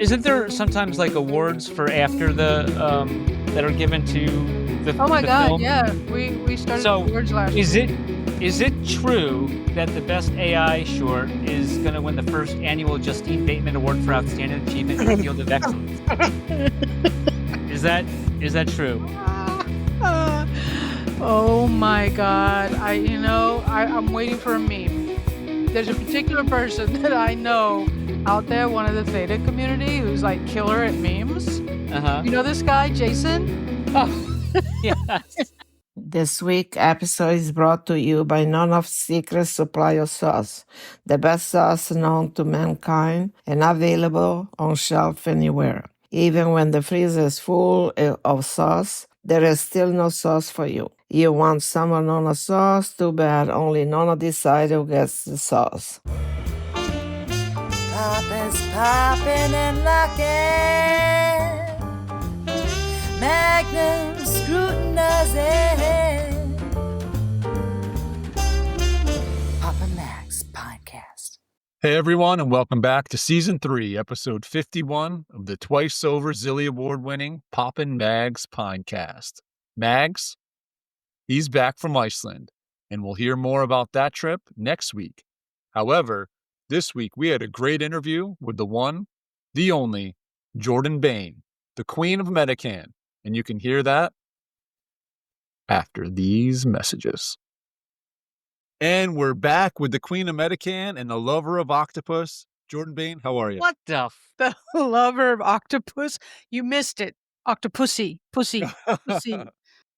Isn't there sometimes like awards for after the that are given to the Oh my the God, film? yeah. We started So awards last is week. it true that the best AI short is going to win the first annual Justine Bateman Award for Outstanding Achievement in the Field of Excellence? Is that true? Oh my God. I'm waiting for a meme. There's a particular person that I know out there, one of the Theta community, who's like killer at memes. Uh-huh. You know this guy, Jason? Oh, yes. This week episode is brought to you by none of Secret Supply of Sauce, the best sauce known to mankind and available on shelf anywhere. Even when the freezer is full of sauce, there is still no sauce for you. You want summer Nona sauce? Too bad, only Nona decide who gets the sauce. Poppin's poppin' and lockin', Magnum scrutinizing, Papa Max Podcast. Hey everyone, and welcome back to Season 3, Episode 51 of the twice-over Zilly Award-winning Poppin' Mags Pinecast. Mags, he's back from Iceland, and we'll hear more about that trip next week. However, this week we had a great interview with the one, the only, Jordan Bayne, the queen of MetaCannes, and you can hear that after these messages. And we're back with the queen of MetaCannes and the lover of octopus, Jordan Bayne. How are you? What the The lover of octopus. You missed it. Octopussy. Pussy.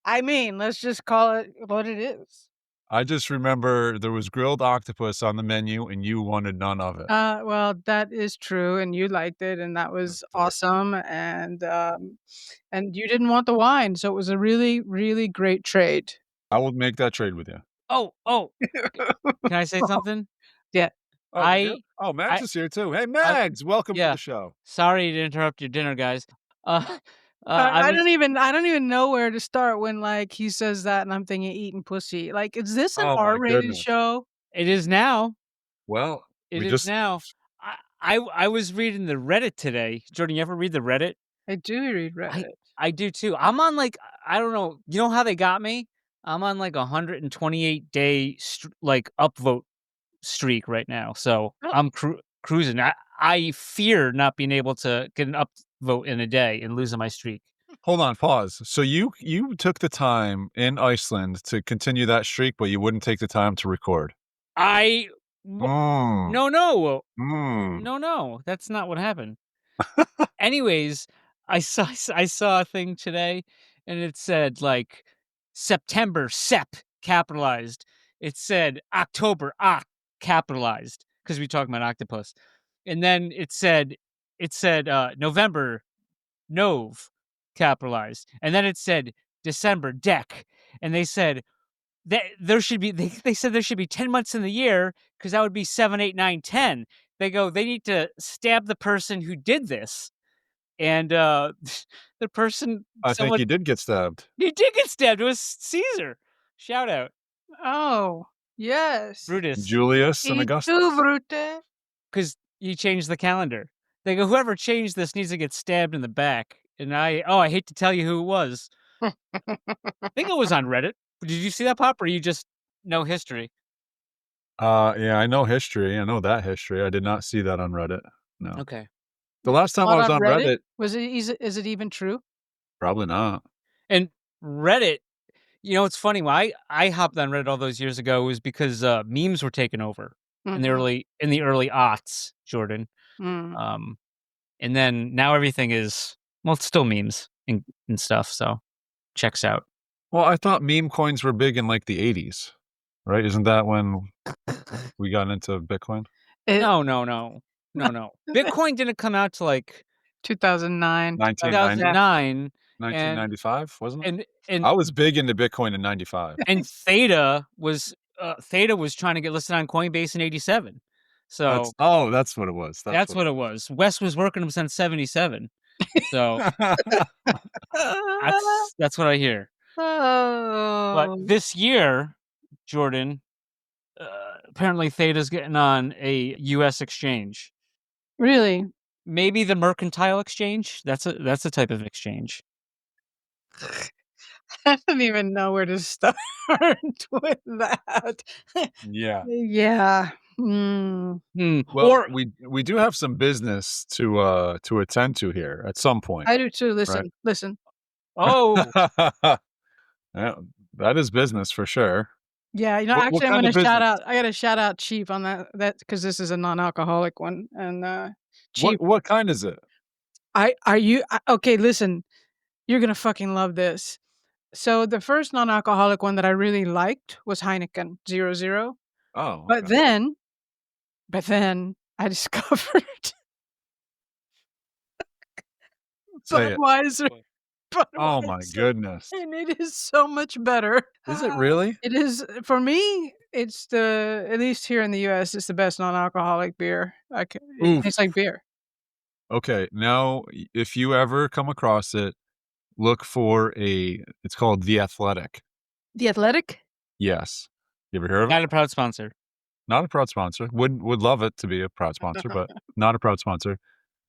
I mean, let's just call it what it is. I just remember there was grilled octopus on the menu and you wanted none of it. Well, that is true, and you liked it, and that was awesome, and you didn't want the wine, so it was a really, really great trade. I will make that trade with you. Oh. Can I say something? Yeah. Mags is here too. Hey, Mags, welcome to the show. Sorry to interrupt your dinner, guys. I don't even know where to start when like he says that, and I'm thinking eating pussy. Like, is this an Oh, my R-rated goodness. show? It is now. Well, It we is just now. I was reading the Reddit today. Jordan, you ever read the Reddit? I do read Reddit. I do too. I'm on like, I don't know. You know how they got me? I'm on like 128-day like upvote streak right now. So I'm cruising. I fear not being able to get an upvote in a day and losing my streak. hold on, pause. So you took the time in Iceland to continue that streak, but you wouldn't take the time to record. No, that's not what happened. Anyways, I saw a thing today, and it said like September Sep capitalized. It said October capitalized because we talking about octopus, and then it said November Nove capitalized, and then it said December Deck, and they said that there should be they said there should be 10 months in the year because that would be 7, 8, 9, 10. They go, they need to stab the person who did this. And the person, I think he did get stabbed. He did get stabbed. It was Caesar. Shout out. Oh, yes. Brutus. Julius and Et Augustus. tu, Brute? Because he changed the calendar. They go, whoever changed this needs to get stabbed in the back. And I hate to tell you who it was. I think it was on Reddit. Did you see that, Pop, or you just know history? Yeah, I know history. I know that history. I did not see that on Reddit. No. Okay. The last time I was on Reddit, is it even true? probably not. And Reddit, you know, it's funny. When I hopped on Reddit all those years ago, was because memes were taken over in the early aughts, Jordan. Mm. And then now everything is, well, it's still memes and stuff. So checks out. Well, I thought meme coins were big in like the 80s, right? Isn't that when we got into Bitcoin? No. Bitcoin didn't come out till like 2009. 1995, wasn't it? And I was big into Bitcoin in 95. And Theta was trying to get listed on Coinbase in 87. So that's what it was. That's what it was. Wes was working them since 77. So that's what I hear. But this year, Jordan, apparently Theta's getting on a U.S. exchange. Really? Maybe the mercantile exchange. That's a type of exchange. I don't even know where to start with that. Yeah. Yeah. Mm. Well, Or we do have some business to attend to here at some point, I do too. right? Listen. oh, Yeah, that is business for sure. Yeah, What actually, I'm kind gonna of business? I gotta shout out Chief on that because this is a non-alcoholic one, and, Chief, What kind is it? okay, listen, you're gonna fucking love this. So, the first non-alcoholic one that I really liked was Heineken 0.0, Oh, but okay. then I discovered Say it. Budweiser Oh my Budweiser, goodness. and it is so much better. Is it really? It is for me, it's at least here in the US, it's the best non-alcoholic beer. It tastes Oof. like beer. Okay, now if you ever come across it, look for it's called The Athletic. The Athletic? Yes. You ever heard of it? not a proud sponsor. Not a proud sponsor. Would love it to be a proud sponsor, but not a proud sponsor.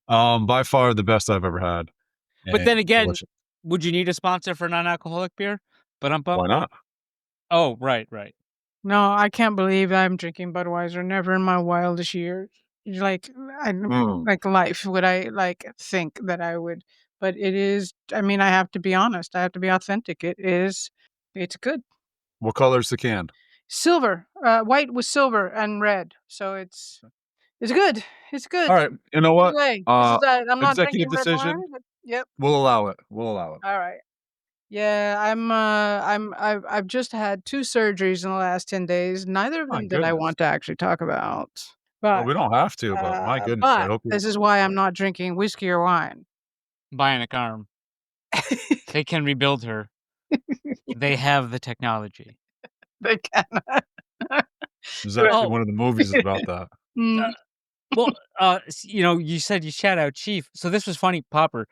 By far the best I've ever had. But then And again, delicious. would you need a sponsor for non-alcoholic beer? Why not? Oh, right. No, I can't believe I'm drinking Budweiser. Never in my wildest years. Like, Mm. like life would I like think that I would, but it is. I mean, I have to be honest. I have to be authentic. It's good. What color's the can? Silver, white with silver and red. So it's good. It's good. All right. You know Good what? way. I'm not Executive drinking red wine. decision. But, yep. We'll allow it. We'll allow it. All right. Yeah, I've just had 2 surgeries in the last 10 days, neither of My them did I goodness. want to actually talk about. Well, But, we don't have to, but my goodness, I but hope you. this is why I'm not drinking whiskey or wine. Bionic arm. They can rebuild her. They have the technology. They cannot. There's actually Oh. one of the movies is about that. Mm, Well, you said you shout out Chief. So this was funny, Popper.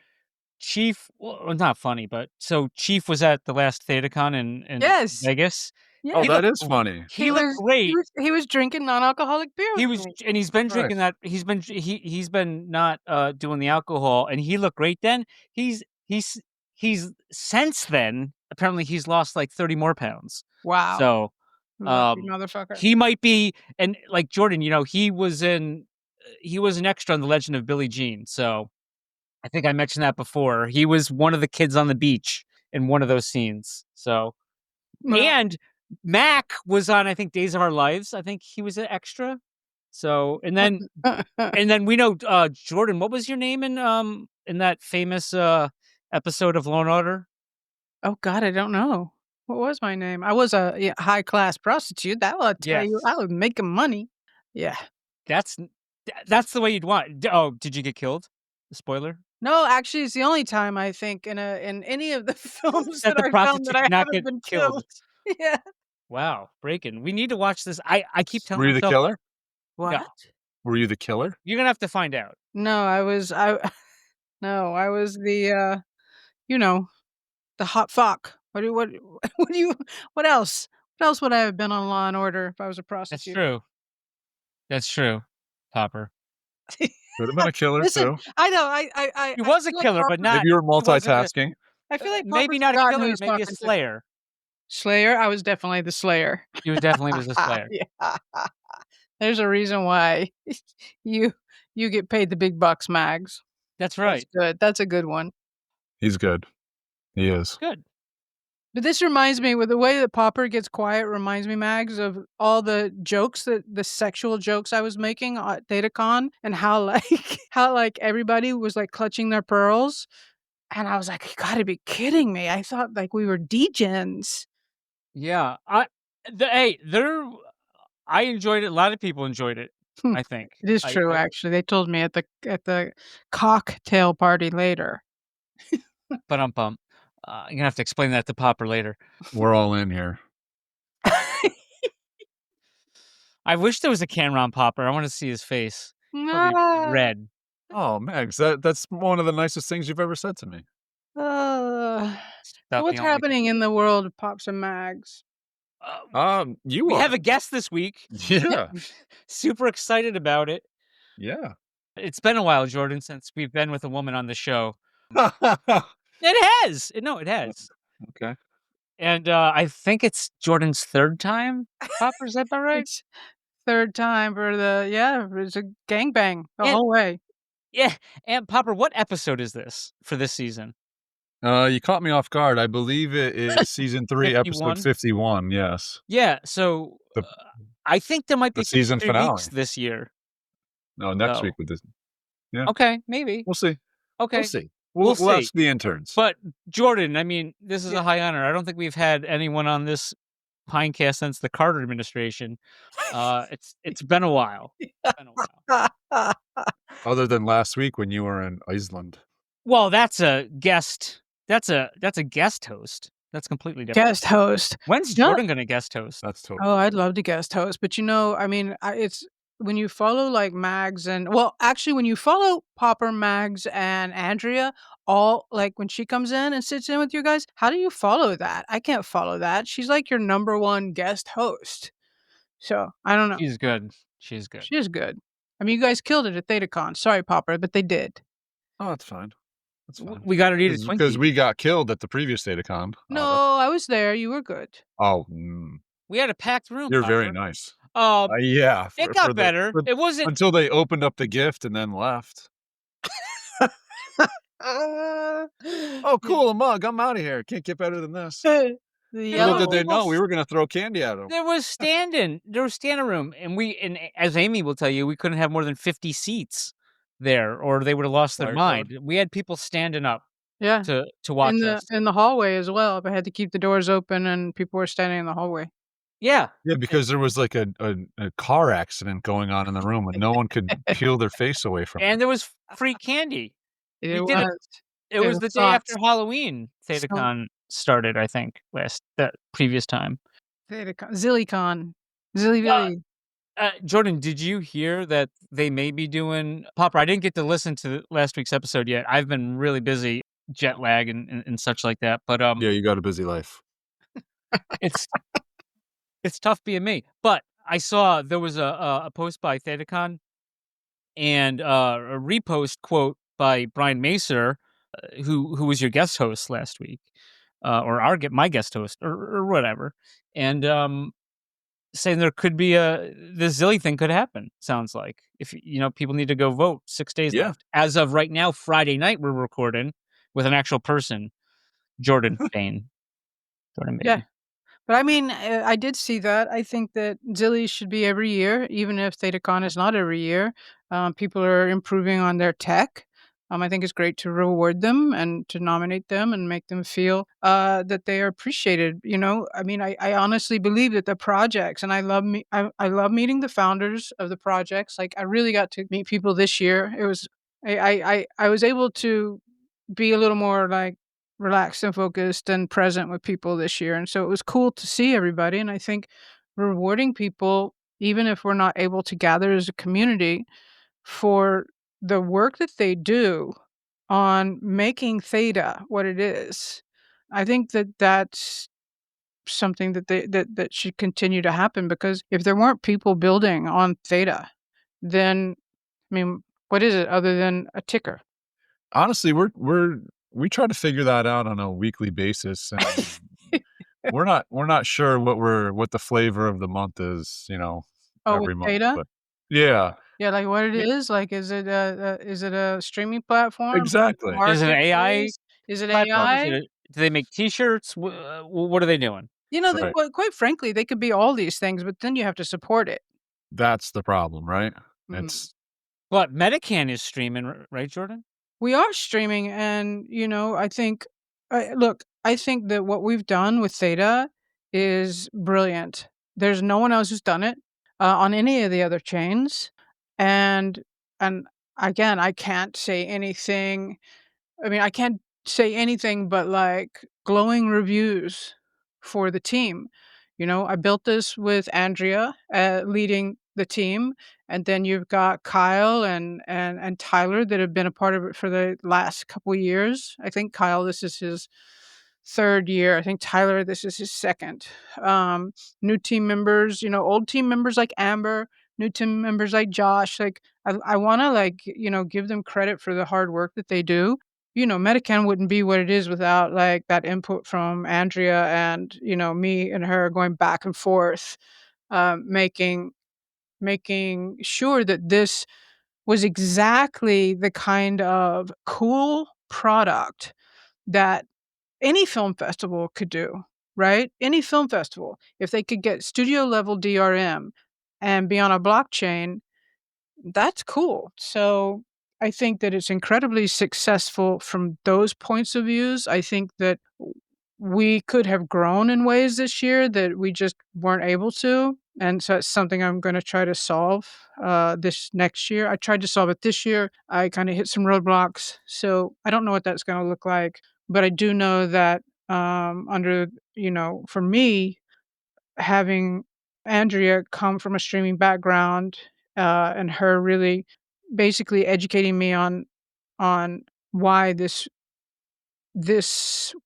Chief, well, not funny, but so Chief was at the last ThedaCon in yes. Vegas. Yeah. Oh, He that looked is funny. He looked great. He was drinking non-alcoholic beer He with was, me. and he's been Right. drinking that. He's been not doing the alcohol, and he looked great then. He's since then apparently he's lost like 30 more pounds. Wow. So Lucky motherfucker. he might be, and like Jordan, he was an extra on The Legend of Billie Jean. So I think I mentioned that before. He was one of the kids on the beach in one of those scenes. So, Well, and Mac was on, I think, Days of Our Lives. I think he was an extra. So, and then we know Jordan. What was your name in that famous episode of Law and Order? oh God, I don't know. What was my name? I was a high-class prostitute. That will tell you. Yes. I was making money. Yeah. That's the way you'd want. Oh, did you get killed? Spoiler. No, actually, it's the only time I think in any of the films That that the I've done that prostitute I did not haven't get been killed. killed. Yeah. Wow, breaking. We need to watch this. I keep telling Were you the myself, killer? What? Were you the killer? you're gonna have to find out. No, no, I was the hot fuck. What do you what else? What else would I have been on Law& and Order if I was a That's prostitute? true. That's true, Popper. Could have been a killer Listen, too. I know, I He was a feel like killer, but Harper- not. Maybe you were he wasn't a- multitasking. I feel like maybe Harper's not a forgotten who killer, he's maybe a talking to. slayer. Slayer? I was definitely the Slayer. He was definitely was a slayer. Yeah. There's a reason why you get paid the big bucks, Mags. That's right. That's good. That's a good one. He's good. He is. Good. But this reminds me, with the way that Popper gets quiet, reminds me, Mags, of all the jokes the sexual jokes I was making at ThedaCon, and how like everybody was like clutching their pearls, and I was like, you got to be kidding me! I thought like we were degens. Yeah. I enjoyed it. A lot of people enjoyed it. I think It is true, actually. They told me at the cocktail party later. But you're gonna have to explain that to Popper later. We're all in here. I wish there was a camera on Popper. I want to see his face. Probably Ah. red. Oh, Max, that's one of the nicest things you've ever said to me. About What's the only- happening in the world of Pops and Mags? You We are. have a guest this week. Yeah. Super excited about it. Yeah. It's been a while, Jordan, since we've been with a woman on the show. It has. No, it has. Okay. And, I think it's Jordan's 3rd time, Popper, is that about right? It's 3rd time for it's a gangbang the And whole way. yeah, and Popper, what episode is this for this season? You caught me off guard. I believe it is season 3, episode 51? 51, yes. Yeah, so, The I think there might the be season 53 weeks finale. this year, No, next week though. with this. Yeah, Okay, maybe. we'll see. We'll Okay, see. we'll We'll see. ask the interns. But Jordan, I mean, this is Yeah. a high honor. I don't think we've had anyone on this Pinecast since the Carter administration. It's been a while. It's been a while. Other than last week when you were in Iceland. Well, that's a guest. That's a guest host. That's completely different. Guest host. When's No. Jordan gonna guest host? That's totally. Oh, I'd love to guest host, but I mean, it's when you follow like Mags actually, when you follow Popper, Mags, and Andrea, all like when she comes in and sits in with you guys, how do you follow that? I can't follow that. She's like your number one guest host. So I don't know. She's good. She's good. She is good. I mean, you guys killed it at Thetacon. Sorry, Popper, but they did. Oh, that's fine. That's fine. We got to eat a Because Twinkie. we got killed at the previous Datacon. No, I was there. You were good. We had a packed room. You're very Popper. nice. Oh, Yeah. it got better. It wasn't. Until they opened up the gift and then left. Oh, cool, a mug. I'm out of here. Can't get better than this. The Little did they people know we were going to throw candy at them. There was standing room, and as Amy will tell you, we couldn't have more than 50 seats there, or they would have lost their Right, mind. We had people standing up Yeah. to watch us. In the hallway as well. If I had to keep the doors open and people were standing in the hallway. Yeah, Yeah, because there was like a car accident going on in the room and no one could peel their face away from and it. there was free candy. It We did it. was. It was the day after thoughts. Halloween. Thetacon started, I think, that previous time. Thetacon. Zillycon. Zilly Uh, Billy. Jordan, did you hear that they may be doing Popper? I didn't get to listen to last week's episode yet. I've been really busy, jet lag and such like that. But Yeah, you got a busy life. it's it's tough being me. But I saw there was a post by Thetacon and a repost quote by Brian Macer, who was your guest host last week, or my guest host, or whatever, and saying there could be the Zilly thing could happen. Sounds like if people need to go vote. 6 days Yeah. left as of right now. Friday night we're recording with an actual person, Jordan Bayne. Jordan Bayne. Yeah. But I mean, I did see that. I think that Zilly should be every year, even if Thetacon is not every year. People are improving on their tech. I think it's great to reward them and to nominate them and make them feel that they are appreciated. I mean, I honestly believe that the projects, and I love meeting the founders of the projects. Like, I really got to meet people this year. It was I was able to be a little more like relaxed and focused and present with people this year. And so it was cool to see everybody. And I think rewarding people, even if we're not able to gather as a community, for the work that they do on making Theta what it is, I think that that's something that should continue to happen, because if there weren't people building on Theta, then I mean, what is it other than a ticker? Honestly, we try to figure that out on a weekly basis, and we're not sure what the flavor of the month is, Oh, every with month. Theta? But yeah, Yeah, like what it Yeah. is? Like, is it a streaming platform? exactly. Is it an AI Marketplace? Is it platform? AI? Do they make T-shirts? What are they doing? Right. Quite frankly, they could be all these things, but then you have to support it. That's the problem, right? Mhm. It's But MetaCannes is streaming, right, Jordan? We are streaming, and I think, I think that what we've done with Theta is brilliant. There's no one else who's done it on any of the other chains, and and again, I can't say anything. I mean, I can't say anything but like glowing reviews for the team. I built this with Andrea leading the team, and then you've got Kyle and Tyler that have been a part of it for the last couple years. I think Kyle, this is his 3rd year. I think Tyler, this is his 2nd. New team members, old team members like Amber, new team members like Josh. Like I want to like give them credit for the hard work that they do. MetaCannes wouldn't be what it is without like that input from Andrea and me and her going back and forth, making sure that this was exactly the kind of cool product that any film festival could do, right? Any film festival, if they could get studio level DRM and be on a blockchain, that's cool. So I think that it's incredibly successful from those points of views. I think that we could have grown in ways this year that we just weren't able to. And so it's something I'm going to try to solve this next year. I tried to solve it this year. I kind of hit some roadblocks. So I don't know what that's going to look like. But I do know that for me, having Andrea come from a streaming background and her really basically educating me on why this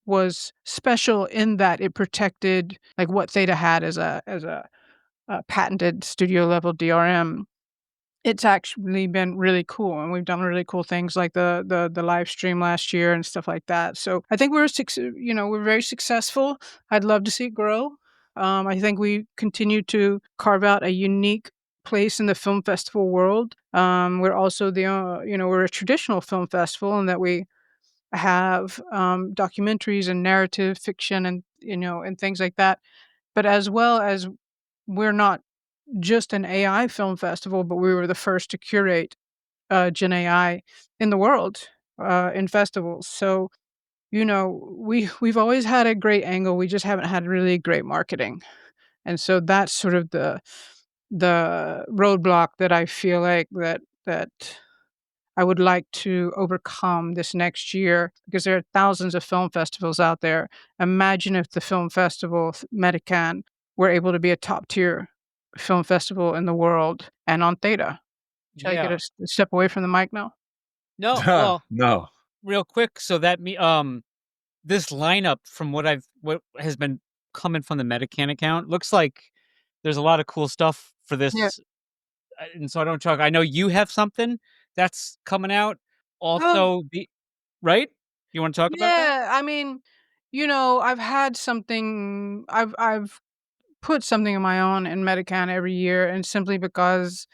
was special in that it protected like what Theta had as a patented studio level DRM. It's actually been really cool, and we've done really cool things like the live stream last year and stuff like that. So I think we're very successful. I'd love to see it grow. I think we continue to carve out a unique place in the film festival world. We're also we're a traditional film festival in that we have documentaries and narrative fiction and things like that. But as well as we're not just an AI film festival, but we were the first to curate Gen AI in the world in festivals. So we've always had a great angle. We just haven't had really great marketing, and so that's sort of the roadblock that I feel like that I would like to overcome this next year because there are thousands of film festivals out there. Imagine if the film festival, MetaCannes, were able to be a top tier film festival in the world and on Theta. Should I get Yeah. a step away from the mic now? No, well, No. real quick, so that this lineup from what has been coming from the MetaCannes account looks like there's a lot of cool stuff for Yeah. this, and so I don't talk. I know you have something that's coming out. Oh, Also, the right? You want to talk about that? yeah. I mean, I've had something. I've put something of my own in MetaCannes every year, and simply because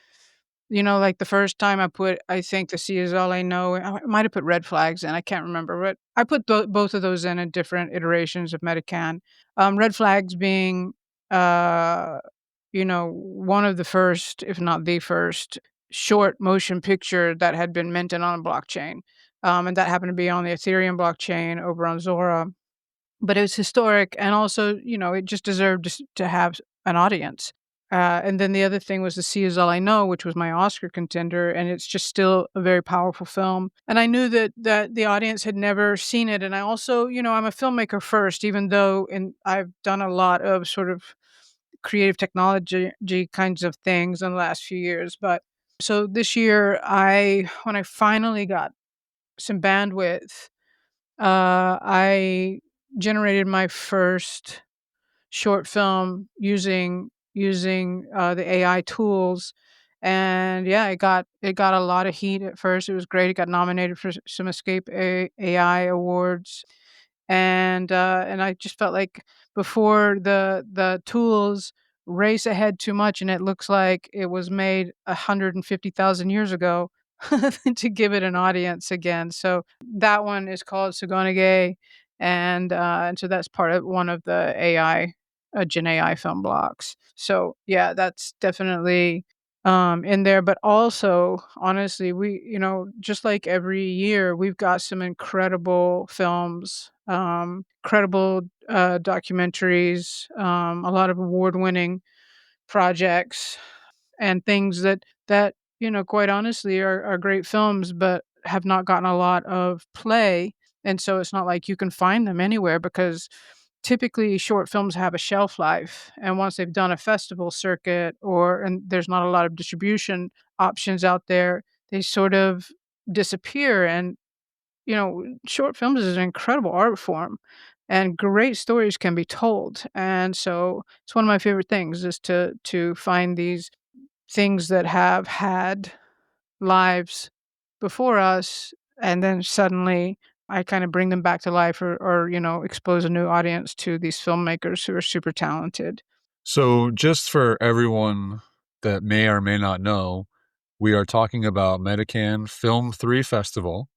like the first time I think The Sea Is All I Know. I might have put Red Flags in. I can't remember, but I put both of those in different iterations of MetaCannes. Red Flags being, uh, one of the first, if not the first, short motion picture that had been minted on a blockchain. And that happened to be on the Ethereum blockchain over on Zora. But it was historic, and also, it just deserved to have an audience. And then the other thing was The Sea Is All I Know, which was my Oscar contender, and it's just still a very powerful film. And I knew that the audience had never seen it, and I also, I'm a filmmaker first, even though I've done a lot of sort of creative technology kinds of things in the last few years. But so this year, when I finally got some bandwidth, I generated my first short film using the AI tools, and yeah, it got a lot of heat at first. It was great. It got nominated for some AI awards, and I just felt like before the tools race ahead too much, and it looks like it was made 150,000 years ago to give it an audience again. So that one is called Sagonagay, and so that's part of one of the Gen AI film blocks. So yeah, that's definitely in there. But also, honestly, we just like every year, we've got some incredible films, incredible documentaries, a lot of award-winning projects and things that quite honestly are great films, but have not gotten a lot of play. And so it's not like you can find them anywhere because typically short films have a shelf life, and once they've done a festival circuit and there's not a lot of distribution options out there, they sort of disappear. And short films is an incredible art form, and great stories can be told. And so it's one of my favorite things is to find these things that have had lives before us, and then suddenly I kind of bring them back to life, or expose a new audience to these filmmakers who are super talented. So, just for everyone that may or may not know, we are talking about MetaCannes Film 3 Festival,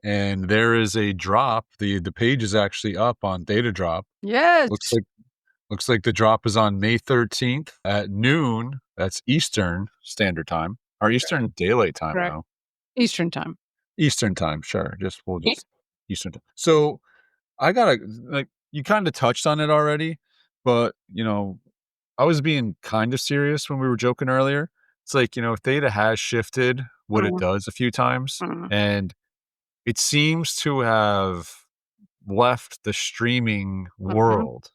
and there is a drop. The page is actually up on Thetadrop. Yes. Looks like the drop is on May 13th at noon. That's Eastern Standard Time, or Eastern Daylight Time Correct. now. Eastern Time. Eastern Time, sure. We'll just Eastern Time. So I gotta like you kind of touched on it already, but I was being kind of serious when we were joking earlier. It's like, Theta has shifted what it Mhm, does a few times, mhm, and it seems to have left the streaming mhm, world.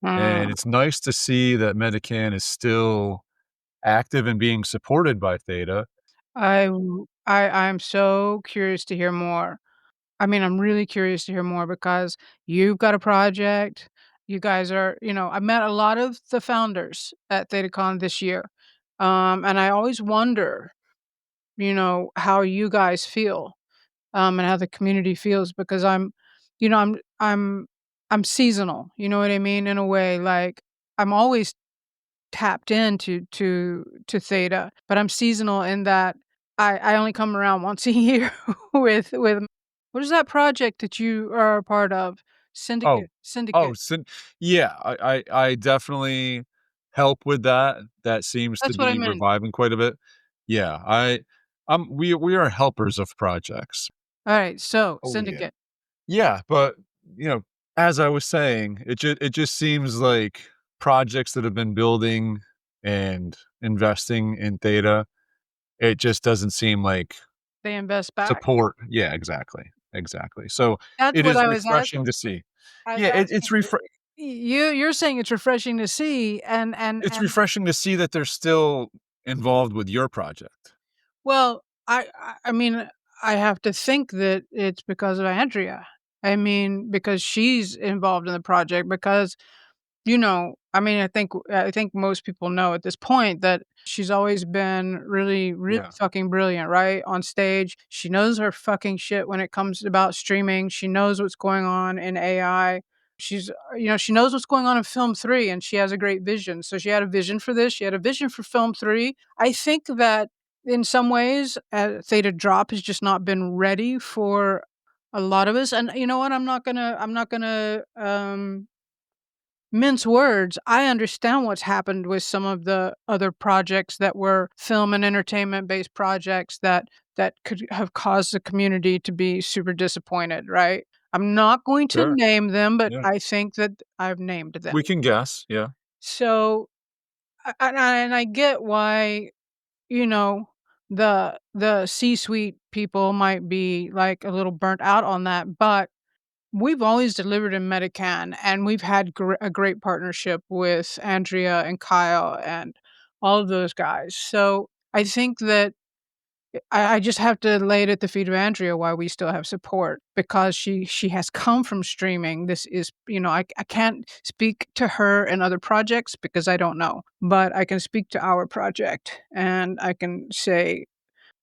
And mm. it's nice to see that Medican is still active and being supported by Theta. I'm so curious to hear more. I mean, I'm really curious to hear more because you've got a project. You guys are, I met a lot of the founders at ThetaCon this year. And I always wonder, how you guys feel, and how the community feels because you know, I'm I'm I'm seasonal, you know what I mean? In a way, like I'm always tapped into to Theta, but I'm seasonal in that I only come around once a year with what is that project that you are a part of? Oh, Syndicate. yeah, I definitely help with that. That seems to That's what I be meant. reviving quite a bit. Yeah, we are helpers of projects. Alright, so Oh yeah. Syndicate. Yeah, but you know, as I was saying, it just seems like projects that have been building and investing in Theta, it just doesn't seem like They invest back. support. Yeah, exactly. Exactly. So That's it what is I was refreshing asking. to see. I was Yeah, asking you're saying it's refreshing to see it's and refreshing to see that they're still involved with your project. well, I mean, I have to think that it's because of Andrea. I mean, because she's involved in the project because, I mean, I think most people know at this point that she's always been really, really Yeah, fucking brilliant, right? On stage. She knows her fucking shit when it comes about streaming. She knows what's going on in AI. She knows what's going on in film 3 and she has a great vision. So she had a vision for this. She had a vision for film 3. I think that in some ways, Thetadrop has just not been ready for a lot of us. And you know what? I'm not gonna mince words. I understand what's happened with some of the other projects that were film and entertainment based projects that could have caused the community to be super disappointed, right? I'm not going to sure. name them, but Yeah. I think that I've named them. We can guess. Yeah. So, and I get why, you know, the C-suite people might be like a little burnt out on that, but we've always delivered in MetaCannes, and we've had a great partnership with Andrea and Kyle and all of those guys. So I think that I just have to lay it at the feet of Andrea why we still have support because she has come from streaming. This is, I can't speak to her and other projects because I don't know, but I can speak to our project and I can say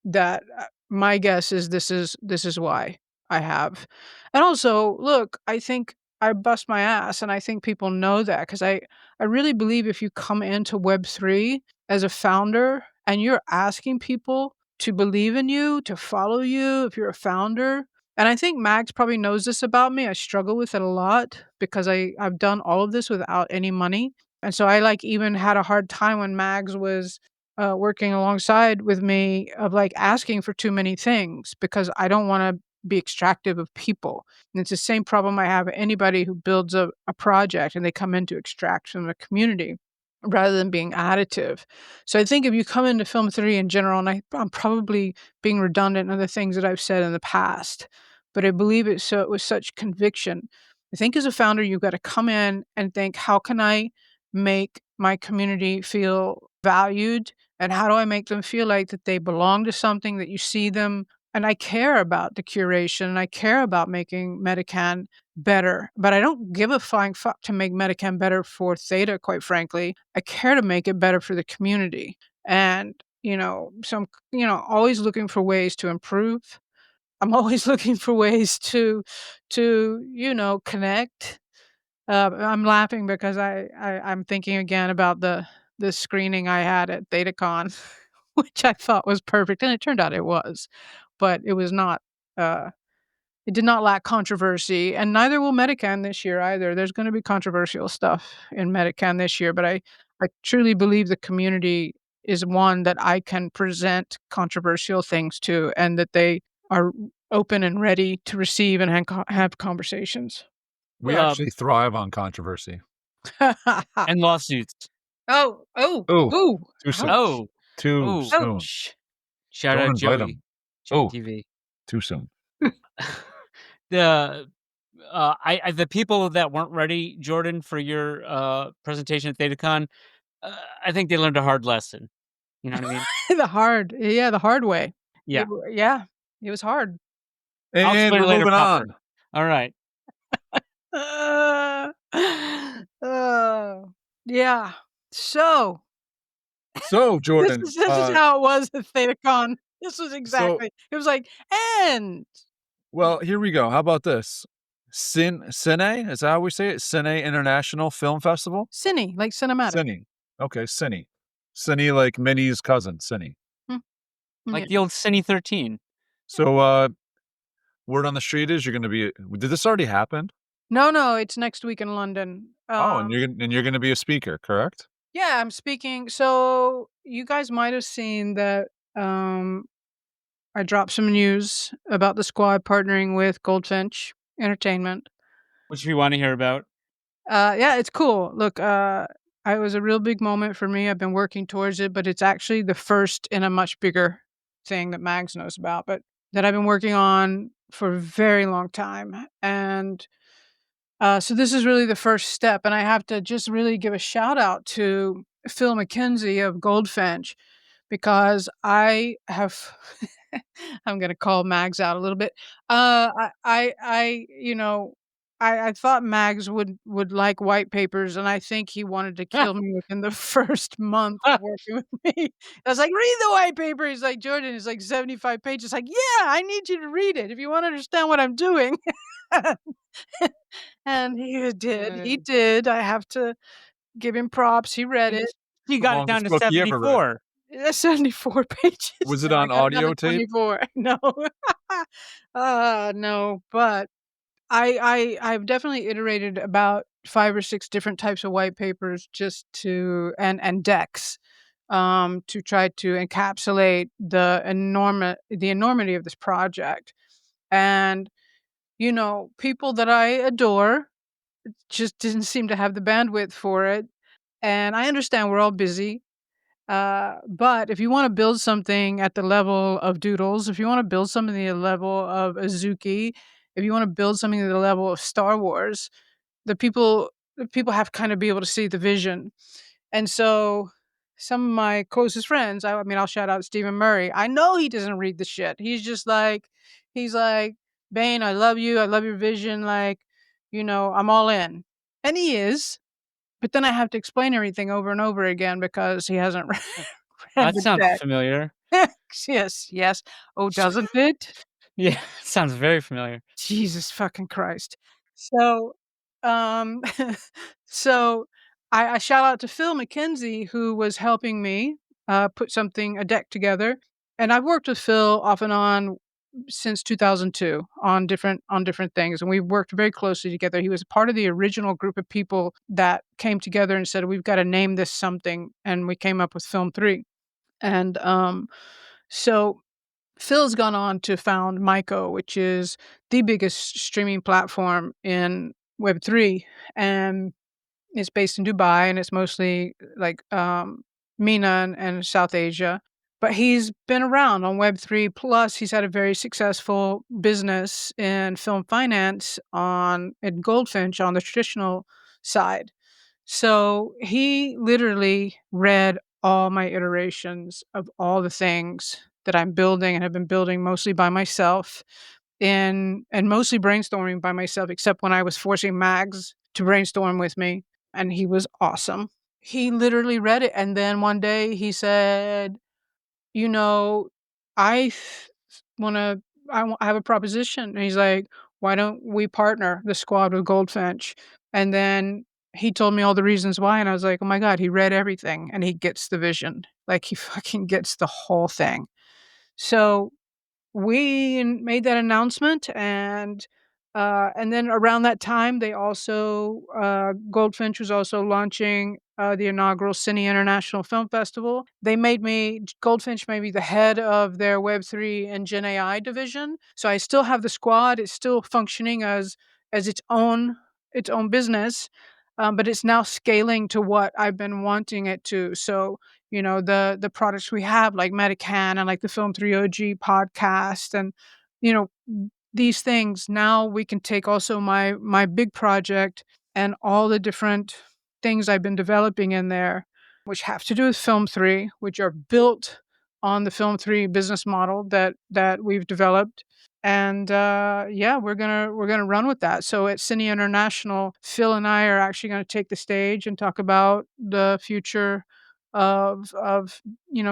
that, my guess is this is why I have. And also, look, I think I bust my ass, and I think people know that because I really believe if you come into Web3 as a founder and you're asking people to believe in you, to follow you, if you're a founder, and I think Max probably knows this about me. I struggle with it a lot because I've done all of this without any money. And so I like even had a hard time when Mags was working alongside with me of like asking for too many things because I don't want to be extractive of people. And it's the same problem I have with anybody who builds a project and they come in to extract from the community rather than being additive. So I think if you come into film 3 in general, and I'm probably being redundant in other things that I've said in the past, but I believe it so with such conviction. I think as a founder, you've got to come in and think, how can I make my community feel valued and how do I make them feel like that they belong to something, that you see them and I care about the curation, and I care about making MetaCannes better, but I don't give a flying fuck to make MetaCannes better for Theta, quite frankly. I care to make it better for the community. And, so I'm always looking for ways to improve. I'm always looking for ways to connect. I'm laughing because I'm thinking again about the screening I had at ThetaCon, which I thought was perfect, and it turned out it was, but it was not, uh it did not lack controversy, and neither will MetaCannes this year either. There's gonna be controversial stuff in MetaCannes this year, but I truly believe the community is one that I can present controversial things to, and that they are open and ready to receive and have conversations. We actually thrive on controversy. And lawsuits. Oh, oh, Ooh, ooh, too soon. Oh, Too soon. ouch. Shout Don't out invite Jody. 'em. Jody Oh. TV. Too soon. The the people that weren't ready, Jordan, for your presentation at ThetaCon, I think they learned a hard lesson. You know what I mean? The hard way. Yeah. Yeah, it was hard. I'll And explain we're it later, moving Popper. on. All right. Uh, yeah. So, So, Jordan, this is how it was at ThetaCon. This was so exactly it was like, "And" well, here we go. How about this? Cine? Is that how we say it? Cine International Film Festival? Cine, like cinematic. Cine. Okay, Cine. Cine like Minnie's cousin, Cine. Mm, yeah. Like the old Cine 13. So, word on the street is you're gonna be did this already happen? No, it's next week in London. Oh, and you're gonna be a speaker, correct? Yeah, I'm speaking. So you guys might have seen that I dropped some news about the squad partnering with Goldfinch Entertainment. Which we want to hear about. Yeah, it's cool. Look, it was a real big moment for me. I've been working towards it, but it's actually the first in a much bigger thing that Mags knows about, but that I've been working on for a very long time. And so this is really the first step, and I have to just really give a shout out to Phil McKenzie of Goldfinch because I have I'm gonna call Mags out a little bit. I thought Mags would like white papers, and I think he wanted to kill me within the first month of working with me. I was like, "Read the white paper." He's like, "Jordan, it's like 75 pages." Like, "Yeah, I need you to read it if you wanna understand what I'm doing." And he did. He did. I have to give him props. He read And it. he The got it down longest to book you ever read. 74. 74 pages. Was it No, I on got it down audio to tape? 24. No. No, but I've definitely iterated about 5 or 6 different types of white papers just to and decks, to try to encapsulate the enormity of this project. And, people that I adore just didn't seem to have the bandwidth for it, and I understand we're all busy, but if you wanna build something at the level of Doodles, if you wanna build something at the level of Azuki, if you wanna build something at the level of Star Wars, the people have to kinda be able to see the vision. And so, some of my closest friends, I mean, I'll shout out Stephen Murray. I know he doesn't read the shit. He's like, "Bayne, I love you. I love your vision. Like, I'm all in." And he is, but then I have to explain everything over and over again because he hasn't read That the sounds text. familiar. Yes, yes. Oh, doesn't it? Yeah, sounds very familiar. Jesus fucking Christ. So, um, so I shout out to Phil McKenzie who was helping me, put a deck together, and I've worked with Phil off and on since 2002 on different things, and we've worked very closely together. He was part of the original group of people that came together and said, "We've gotta name this something," and we came up with Film 3. And, so Phil's gone on to found Myco, which is the biggest streaming platform in Web3, and it's based in Dubai, and it's mostly like MENA and South Asia. But he's been around on Web3. Plus, he's had a very successful business in film finance in Goldfinch on the traditional side. So he literally read all my iterations of all the things that I'm building and have been building mostly by myself and mostly brainstorming by myself, except when I was forcing Mags to brainstorm with me, and he was awesome. he literally read it, and then one day he said, "You know, I wanna I have a proposition." And he's like, "Why don't we partner the squad with Goldfinch?" And then he told me all the reasons why, and I was like, "Oh my god, he read everything and he gets the vision." Like, he fucking gets the whole thing. So we made that announcement, and then around that time, they also Goldfinch was also launching the inaugural Cine International Film Festival. Goldfinch made me the head of their Web3 and Gen AI division. So I still have the squad. It's still functioning as its own business, but it's now scaling to what I've been wanting it to. So the products we have like MetaCannes and like the Film 3 OG podcast, and you know these things. Now we can take also my big project and all the different things I've been developing in there, which have to do with Film 3, which are built on the Film 3 business model that we've developed. And yeah, we're gonna run with that. So at Cine International, Phil and I are actually gonna take the stage and talk about the future of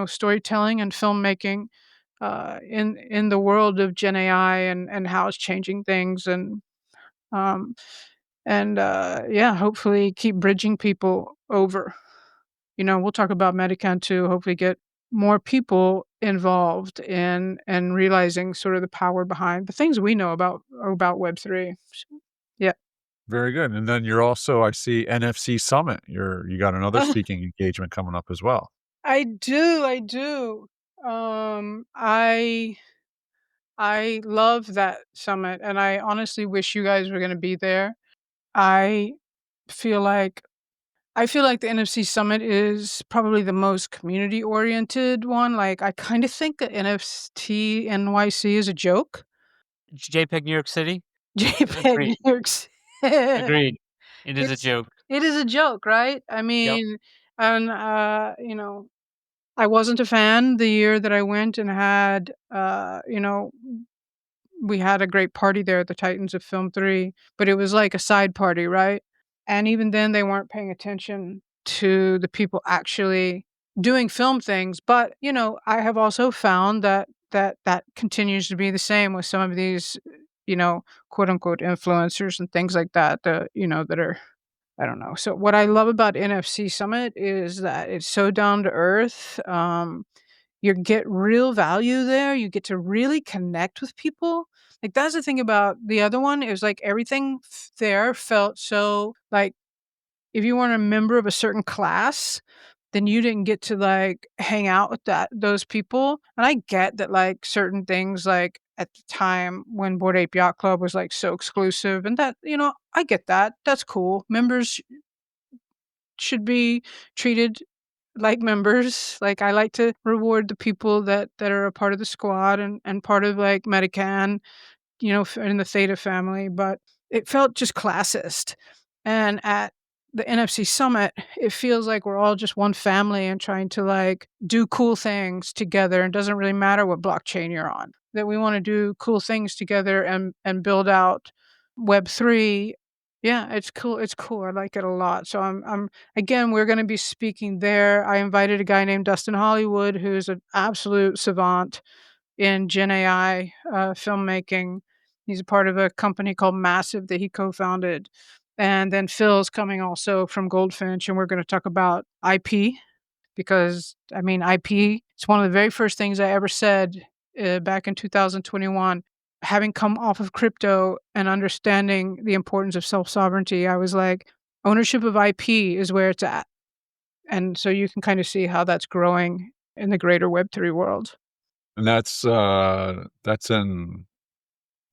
storytelling and filmmaking in the world of Gen AI, and how it's changing things, um and yeah, hopefully keep bridging people over. We'll talk about Medican too. Hopefully get more people involved in and realizing sort of the power behind the things we know about Web3. Yeah. Very good. And then you're also, I see, NFC Summit. You got another speaking engagement coming up as well. I do. I love that summit, and I honestly wish you guys were gonna be there. I feel like I feel like the NFC Summit is probably the most community oriented one. Like, I kind of think that NFT NYC is a joke. JPEG New York City? JPEG New Agreed. York City. Agreed. It is a It's joke. it is a joke, right? I Yep. mean, and I wasn't a fan the year that I went and had we had a great party there at the Titans of Film 3, but it was like a side party, right? And even then, they weren't paying attention to the people actually doing film things. But, I have also found that continues to be the same with some of these, quote unquote influencers and things like that, that are, I don't know. So what I love about NFC Summit is that it's so down to earth. You get real value there. You get to really connect with people. Like, that's the thing about the other one, is like everything there felt so like if you weren't a member of a certain class, then you didn't get to like hang out with those people. And I get that like certain things like at the time when Board Ape Yacht Club was like so exclusive, and that, I get that. That's cool. Members should be treated like members. Like, I like to reward the people that are a part of the squad and part of like Medican, in the Theta family, but it felt just classist. And at the NFC Summit, it feels like we're all just one family and trying to like do cool things together. And it doesn't really matter what blockchain you're on. That we want to do cool things together and build out Web3. Yeah, it's cool. It's cool. I like it a lot. So I'm again, we're going to be speaking there. I invited a guy named Dustin Hollywood, who's an absolute savant in Gen AI filmmaking. He's a part of a company called Massive that he co-founded. And then Phil's coming also from Goldfinch, and we're going to talk about IP, because I mean, IP, it's one of the very first things I ever said back in 2021. Having come off of crypto and understanding the importance of self sovereignty, I was like, ownership of IP is where it's at. And so you can kind of see how that's growing in the greater Web3 world. And that's in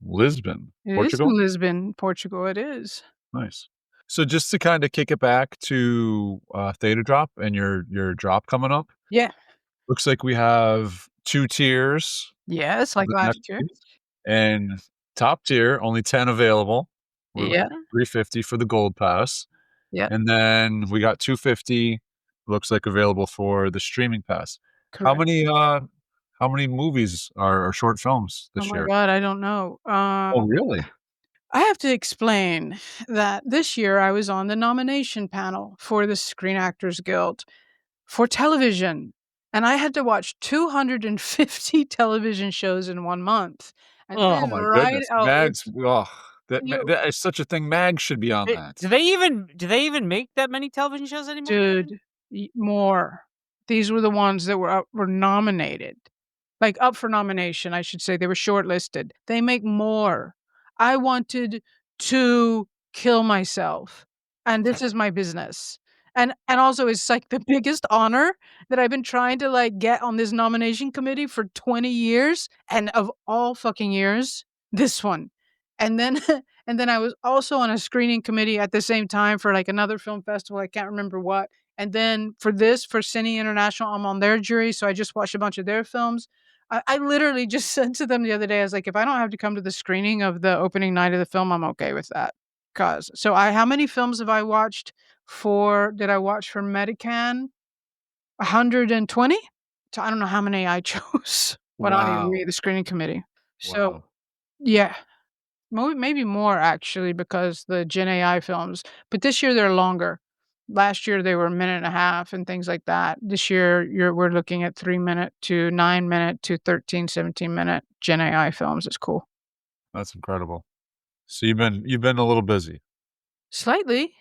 Lisbon, It is in Portugal. Lisbon, Portugal. It is. Nice. So just to kind of kick it back to Thetadrop and your drop coming up, Yeah. looks like we have 2 tiers. Yes, like The last next year. piece. And top tier, only 10 available. We're Yeah. $350 for the gold pass. Yeah. And then we got $250, looks like, available for the streaming pass. How Correct. many movies are short films Oh this my year? god, I don't know. Oh, really? I have to explain that this year I was on the nomination panel for the Screen Actors Guild for television, and I had to watch 250 television shows in 1 month, and Oh then my right goodness. oh, Mags, it's you that is such a thing. Mags should be on that. Do they even make that many television shows anymore, Kevin? dude, more. These were the ones that were nominated. Like, up for nomination, I should say, they were shortlisted. They make more. I wanted to kill myself, and this is my business. And also, it's, like, the biggest honor that I've been trying to, like, get on this nomination committee for 20 years, and of all fucking years, this one. And then and then I was also on a screening committee at the same time for, like, another film festival, I can't remember what, and then for Cine International, I'm on their jury, so I just watched a bunch of their films. I literally just said to them the other day, I was like, "If I don't have to come to the screening of the opening night of the film, I'm okay with that." 'Cause so I how many films have I watched did I watch for MetaCannes? 120? So I don't know how many I chose when I Wow. read the screening committee. So, Wow. yeah. Maybe more actually because the Gen AI films, but this year they're longer. Last year they were a minute and a half and things like that. This year we're looking at 3 minute to 9 minute to 13, 17 minute Gen AI films. It's cool. That's incredible. So you've been a little busy. Slightly.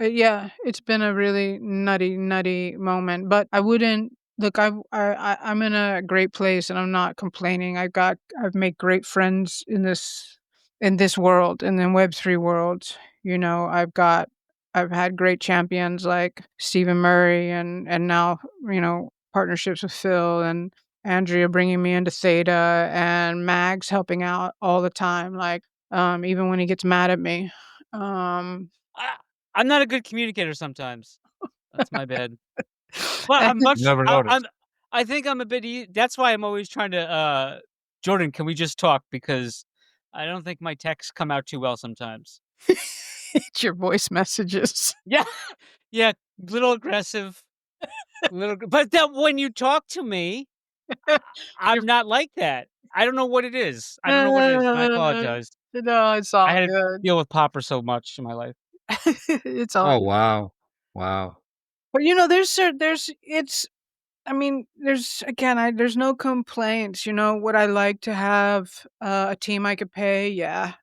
Yeah, it's been a really nutty, nutty moment, but I wouldn't look. I'm in a great place, and I'm not complaining. I've made great friends in this world, and then Web3 world. I've had great champions like Stephen Murray, and now partnerships with Phil and Andrea bringing me into Theta, and Mags helping out all the time. Like even when he gets mad at me. Um, I I'm not a good communicator sometimes. That's my bad. But I'm and much Never noticed. I think I'm a bit that's why I'm always trying to, "Jordan, can we just talk?" Because I don't think my texts come out too well sometimes. it's your voice messages. Yeah. Yeah, little aggressive, but then when you talk to me, You're I'm not like that. I don't know what it is. I don't know what it is, and I no, apologize. it's I all had to good. deal with Popper so much in my life. It's all Oh, good. wow. Wow. But, there's it's I mean, there's no complaints, would I like to have, a team I could pay? Yeah.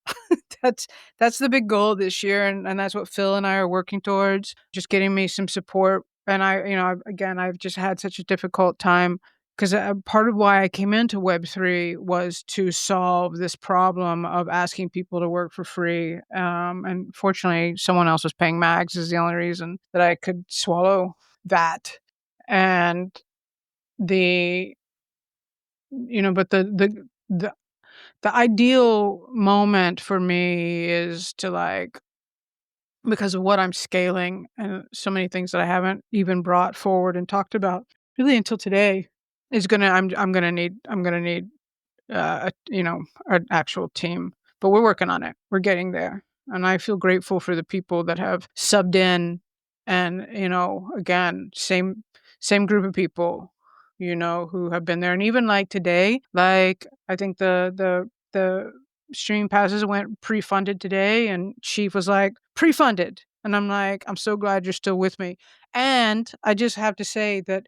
That's that's the big goal this year, and that's what Phil and I are working towards, just getting me some support, and I've just had such a difficult time 'cause, part of why I came into Web3 was to solve this problem of asking people to work for free, and fortunately, someone else was paying max is the only reason that I could swallow that, and the but the ideal moment for me is to, like, because of what I'm scaling and so many things that I haven't even brought forward and talked about really until today is gonna I'm gonna need, an actual team, but we're working on it. We're getting there, and I feel grateful for the people that have subbed in and, again, same group of people, who have been there, and even, like, today, like, I think the stream passes went pre-funded today, and Chief was like, "Pre-funded," and I'm like, "I'm so glad you're still with me," and I just have to say that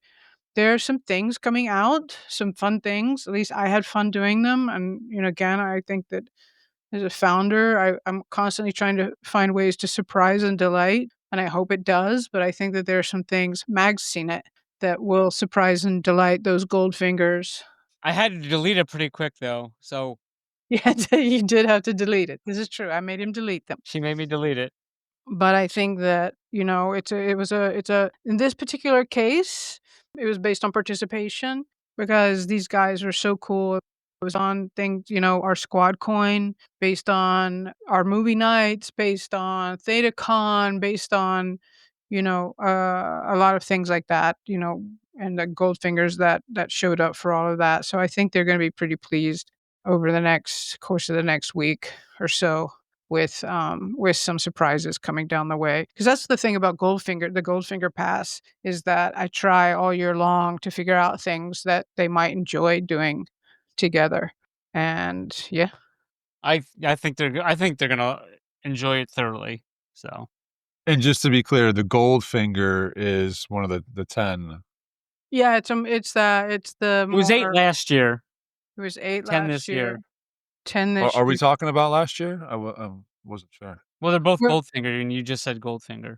there are some things coming out, some fun things, at least I had fun doing them, and, again, I think that as a founder, I'm constantly trying to find ways to surprise and delight, and I hope it does, but I think that there are some things, Mag's seen it, that will surprise and delight those gold fingers. I had to delete it pretty quick though, so Yeah, you did have to delete it. This is true, I made him delete them. she made me delete it. But I think that, it's a in this particular case, it was based on participation because these guys were so cool. It was on things, our squad coin, based on our movie nights, based on ThetaCon, based on, a lot of things like that, and the gold fingers that showed up for all of that. So I think they're gonna be pretty pleased over the next course of the next week or so with some surprises coming down the way. Because that's the thing about the Goldfinger Pass is that I try all year long to figure out things that they might enjoy doing together. And yeah, I think they're gonna enjoy it thoroughly. So And just to be clear, the Goldfinger is one of the 10. Yeah, it's the it was 8 more last year, it was 8 10 last this year. year, 10 Are, this are we year. talking about last year? I wasn't sure. Well, they're both Well Goldfinger, and you just said Goldfinger.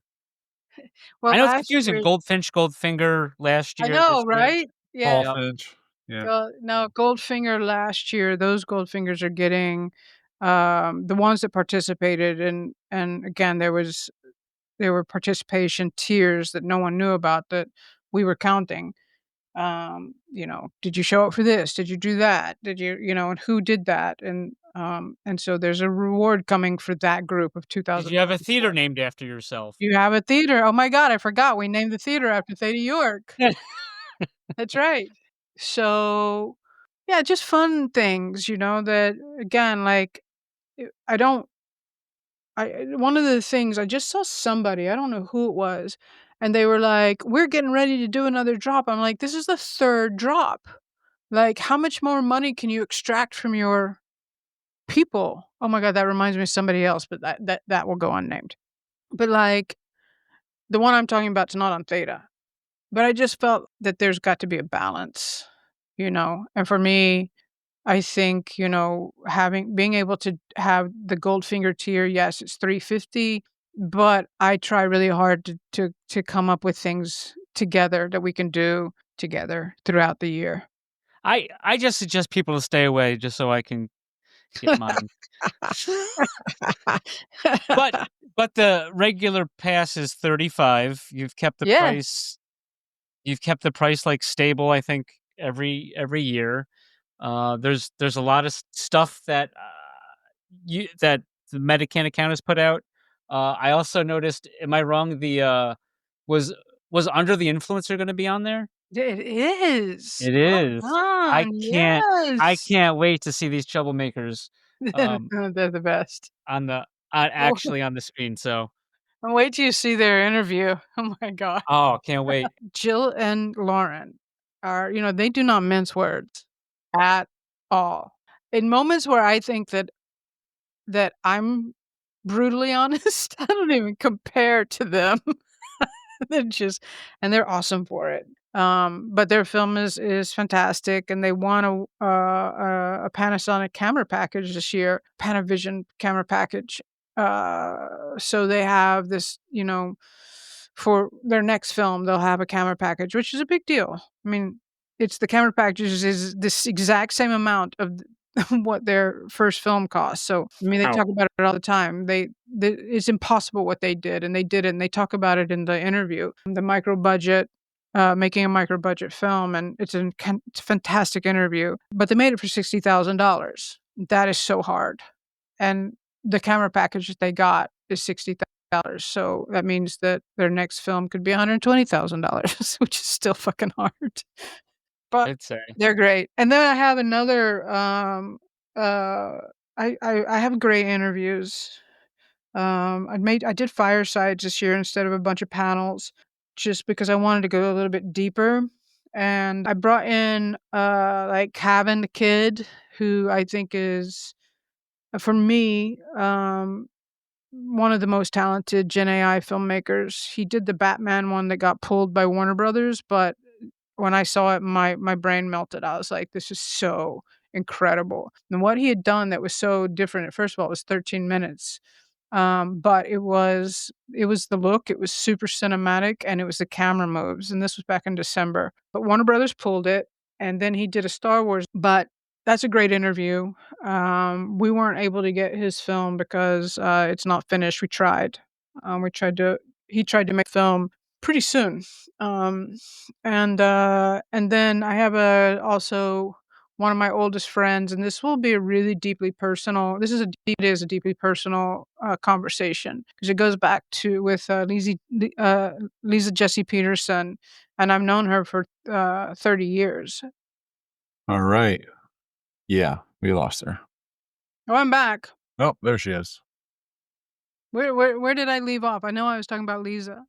I well, know it's last confusing. year Goldfinch, Goldfinger last I year, this know, year. right? Yeah. Yep. Goldfinch. Yeah. No, Goldfinger last year, those Goldfingers are getting, the ones that participated and again, there were participation tiers that no one knew about that we were counting. Did you show up for this? Did you do that? And who did that? And so there's a reward coming for that group of Did you have a 2024. theater named after yourself? You have a theater. Oh my god, I forgot we named the theater after Theta York. That's right. So, yeah, just fun things, that again, like, I don't one of the things I just saw somebody, I don't know who it was, and they were like, "We're getting ready to do another drop." I'm like, "This is the 3rd drop. Like, how much more money can you extract from your people?" Oh my god, that reminds me of somebody else, but that will go unnamed. But, like, the one I'm talking about is not on Theta. But I just felt that there's got to be a balance, And for me, I think, having being able to have the Goldfinger tier, yes, it's 350, but I try really hard to come up with things together that we can do together throughout the year. I just suggest people to stay away just so I can get mine. But the regular pass is 35. Yeah. You've kept the price, like, stable, I think, every year. There's a lot of stuff that, that the MetaCannes account has put out. I also noticed, am I wrong, was Under the Influencer gonna be on there? It is. It Well is. I done, can't I yes. can't wait to see these troublemakers, um, They're the best. on the Oh, actually on the screen, so and wait till you see their interview. Oh my god. oh, can't wait. Jill and Lauren they do not mince words at all. In moments where I think that I'm brutally honest, I don't even compare to them. They're just and they're awesome for it. But their film is fantastic, and they won a Panasonic camera package this year, Panavision camera package. So they have this, for their next film, they'll have a camera package, which is a big deal. I mean, it's the camera package is this exact same amount of what their first film cost. So, I mean, they Wow. talk about it all the time. It's impossible what they did, and they did it, and they talk about it in the interview. The micro budget, making a micro budget film, and it's a fantastic interview. But they made it for $60,000. That is so hard, and the camera package that they got is $60,000. So that means that their next film could be $120,000, which is still fucking hard. But I'd say. they're great. And then I have another, I have great interviews. I did firesides this year instead of a bunch of panels, just because I wanted to go a little bit deeper. And I brought in, like, Kevin the Kid, who I think is, for me, one of the most talented Gen AI filmmakers. He did the Batman one that got pulled by Warner Brothers, but when I saw it, my brain melted. I was like, "This is so incredible." And what he had done that was so different, first of all, it was 13 minutes, but it was the look, it was super cinematic, and it was the camera moves, and this was back in December. But Warner Brothers pulled it, and then he did a Star Wars, but that's a great interview. We weren't able to get his film because, it's not finished. We tried to he tried to make film pretty soon. Um, and then I have also one of my oldest friends, and this will be a really deeply personal. It is a deeply personal conversation because it goes back to with Lisa Jessie Peterson, and I've known her for 30 years. All right. Yeah, we lost her. Oh, I'm back. Oh, there she is. Where did I leave off? I know I was talking about Lisa.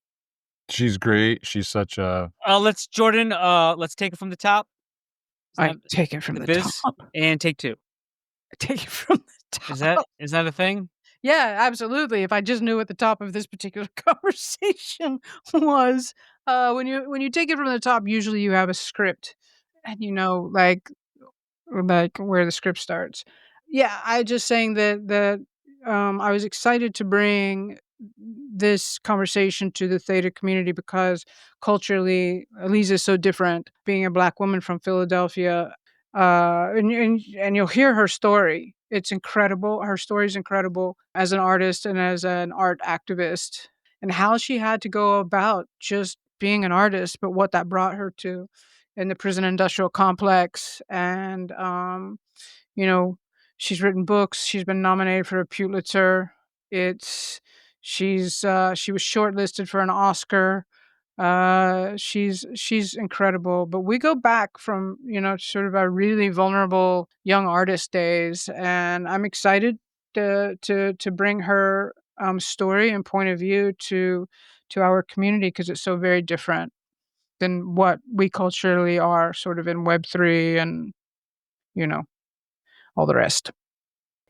She's great. She's such a Let's Jordan, let's take it from the top. I take it from the biz top. and take 2. Take it from Is that a thing? Yeah, absolutely. If I just knew what the top of this particular conversation was, when you take it from the top, usually you have a script, and like where the script starts. Yeah, I just saying that I was excited to bring this conversation to the theta community because culturally, Eliza is so different. Being a black woman from Philadelphia, and you'll hear her story. It's incredible. Her story is incredible as an artist and as an art activist, and how she had to go about just being an artist, but what that brought her to in the prison industrial complex. And you know, she's written books. She's been nominated for a Pulitzer. It's she was shortlisted for an Oscar. She's incredible. But we go back from, sort of our really vulnerable young artist days, and I'm excited to bring her story and point of view to our community because it's so very different than what we culturally are sort of in Web3 and, you know, all the rest.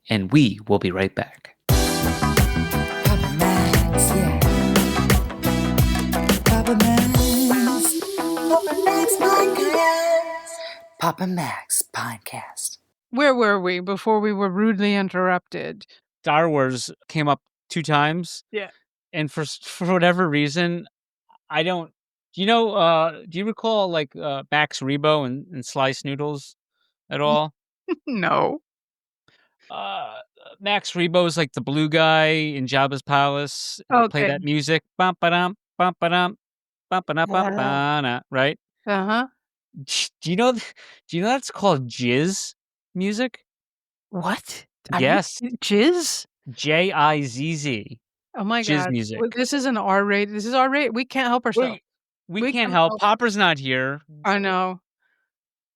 And we will be right back. Papa Max, yeah. Papa Max. Papa Max Podcast. Papa Max Podcast. Where were we before we were rudely interrupted? Star Wars came up 2 times. Yeah. And for whatever reason, I don't do you recall, like, Max Rebo and Slice Noodles at all? No. Uh, Max Rebo is, like, the blue guy in Jabba's palace, and they play Okay. that music, bum ba-dum, bum-ba-dum, Uh, bum-ba-da-ba-ba-na, right? uh-huh. Do you know do you know that's called jizz music? What? Are you Yes, jizz? Jizz, Oh my jizz god. Well, music. this is an R-rated. This is R-rated. We can't help ourselves. We We can't can't help, help. Popper's not here. I know.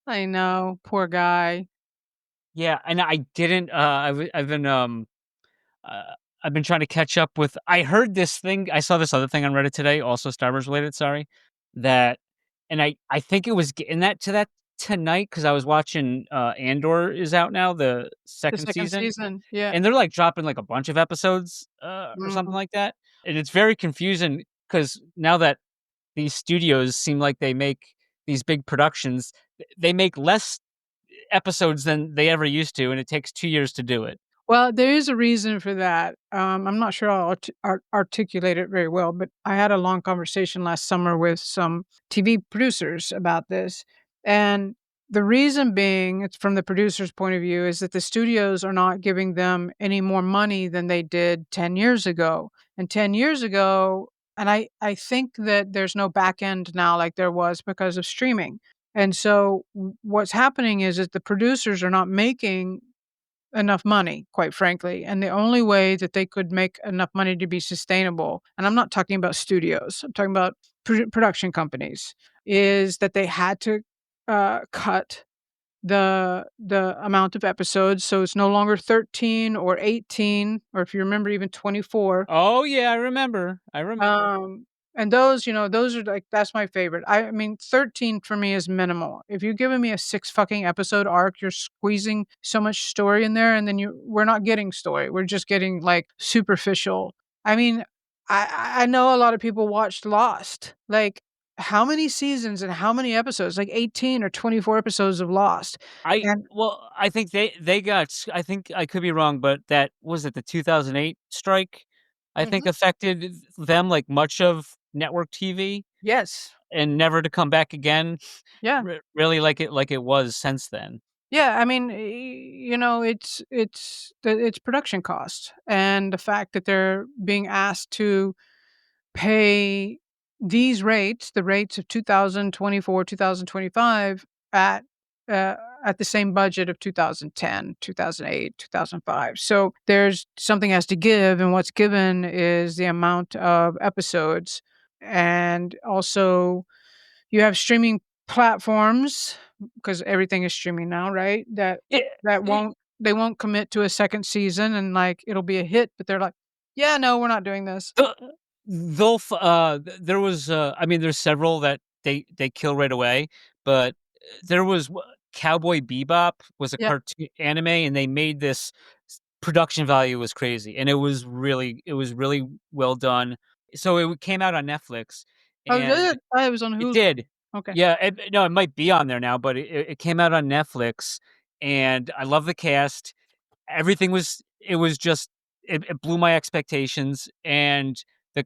I know. Poor guy. Yeah, and I didn't, uh, I've been trying to catch up with I heard this thing I saw this other thing on Reddit today, also Star Wars related, sorry, that and I think it was getting that to that tonight because I was watching, Andor is out now, the The 2nd second season, season. Yeah. and they're, like, dropping, like, a bunch of episodes, or something Mhm. like that, and it's very confusing because now that these studios seem like they make these big productions, they make less episodes than they ever used to, and it takes 2 years to do it. Well, there is a reason for that. I'm not sure I'll articulate it very well, but I had a long conversation last summer with some TV producers about this. And the reason being, it's from the producer's point of view, is that the studios are not giving them any more money than they did 10 years ago. And 10 years ago, and I think that there's no back end now like there was because of streaming. And so what's happening is that the producers are not making enough money, quite frankly. And the only way that they could make enough money to be sustainable, and I'm not talking about studios, I'm talking about production companies, is that they had to cut the amount of episodes. So it's no longer 13 or 18, or if you remember, even 24. Oh, yeah, I remember. And those are like that's my favorite. I mean, 13 for me is minimal. If you're giving me a 6 fucking episode arc, you're squeezing so much story in there, and then we're not getting story. We're just getting like superficial. I mean, I know a lot of people watched Lost. Like, how many seasons and how many episodes? Like 18 or 24 episodes of Lost. And I think they got I think I could be wrong, but that was it the 2008 strike, I think Mhm. affected them like much of network TV Yes. and never to come back again, Yeah. really like it was since then. Yeah, I mean, it's production costs and the fact that they're being asked to pay these rates, the rates of 2024, 2025 uh, at the same budget of 2010, 2008, 2005. So there's something has to give, and what's given is the amount of episodes, and also you have streaming platforms because everything is streaming now, right? That Yeah, that e won't they won't commit to a second season and, like, it'll be a hit, but they're like, "Yeah, no, we're not doing this." the there was, I mean, there's several that they kill right away, but there was Cowboy Bebop was a Yep. cartoon anime, and they made this production value was crazy, and it was really well done. So it came out on Netflix, Oh, did and it? I thought it was on it Hulu. did. Okay. Yeah, no, it might be on there now, but it came out on Netflix, and I love the cast. Everything was it was just it blew my expectations, and the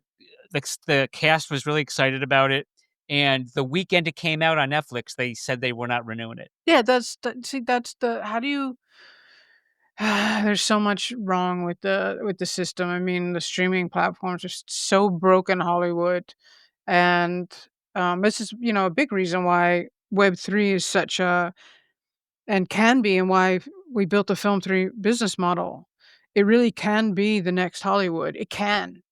the cast was really excited about it, and the weekend it came out on Netflix, they said they were not renewing it. Yeah, that's the how do you there's so much wrong with the system. I mean, the streaming platforms are so broken Hollywood, and this is a big reason why Web3 is such a and can be, and why we built the Film 3 business model. It really can be the next Hollywood. It can.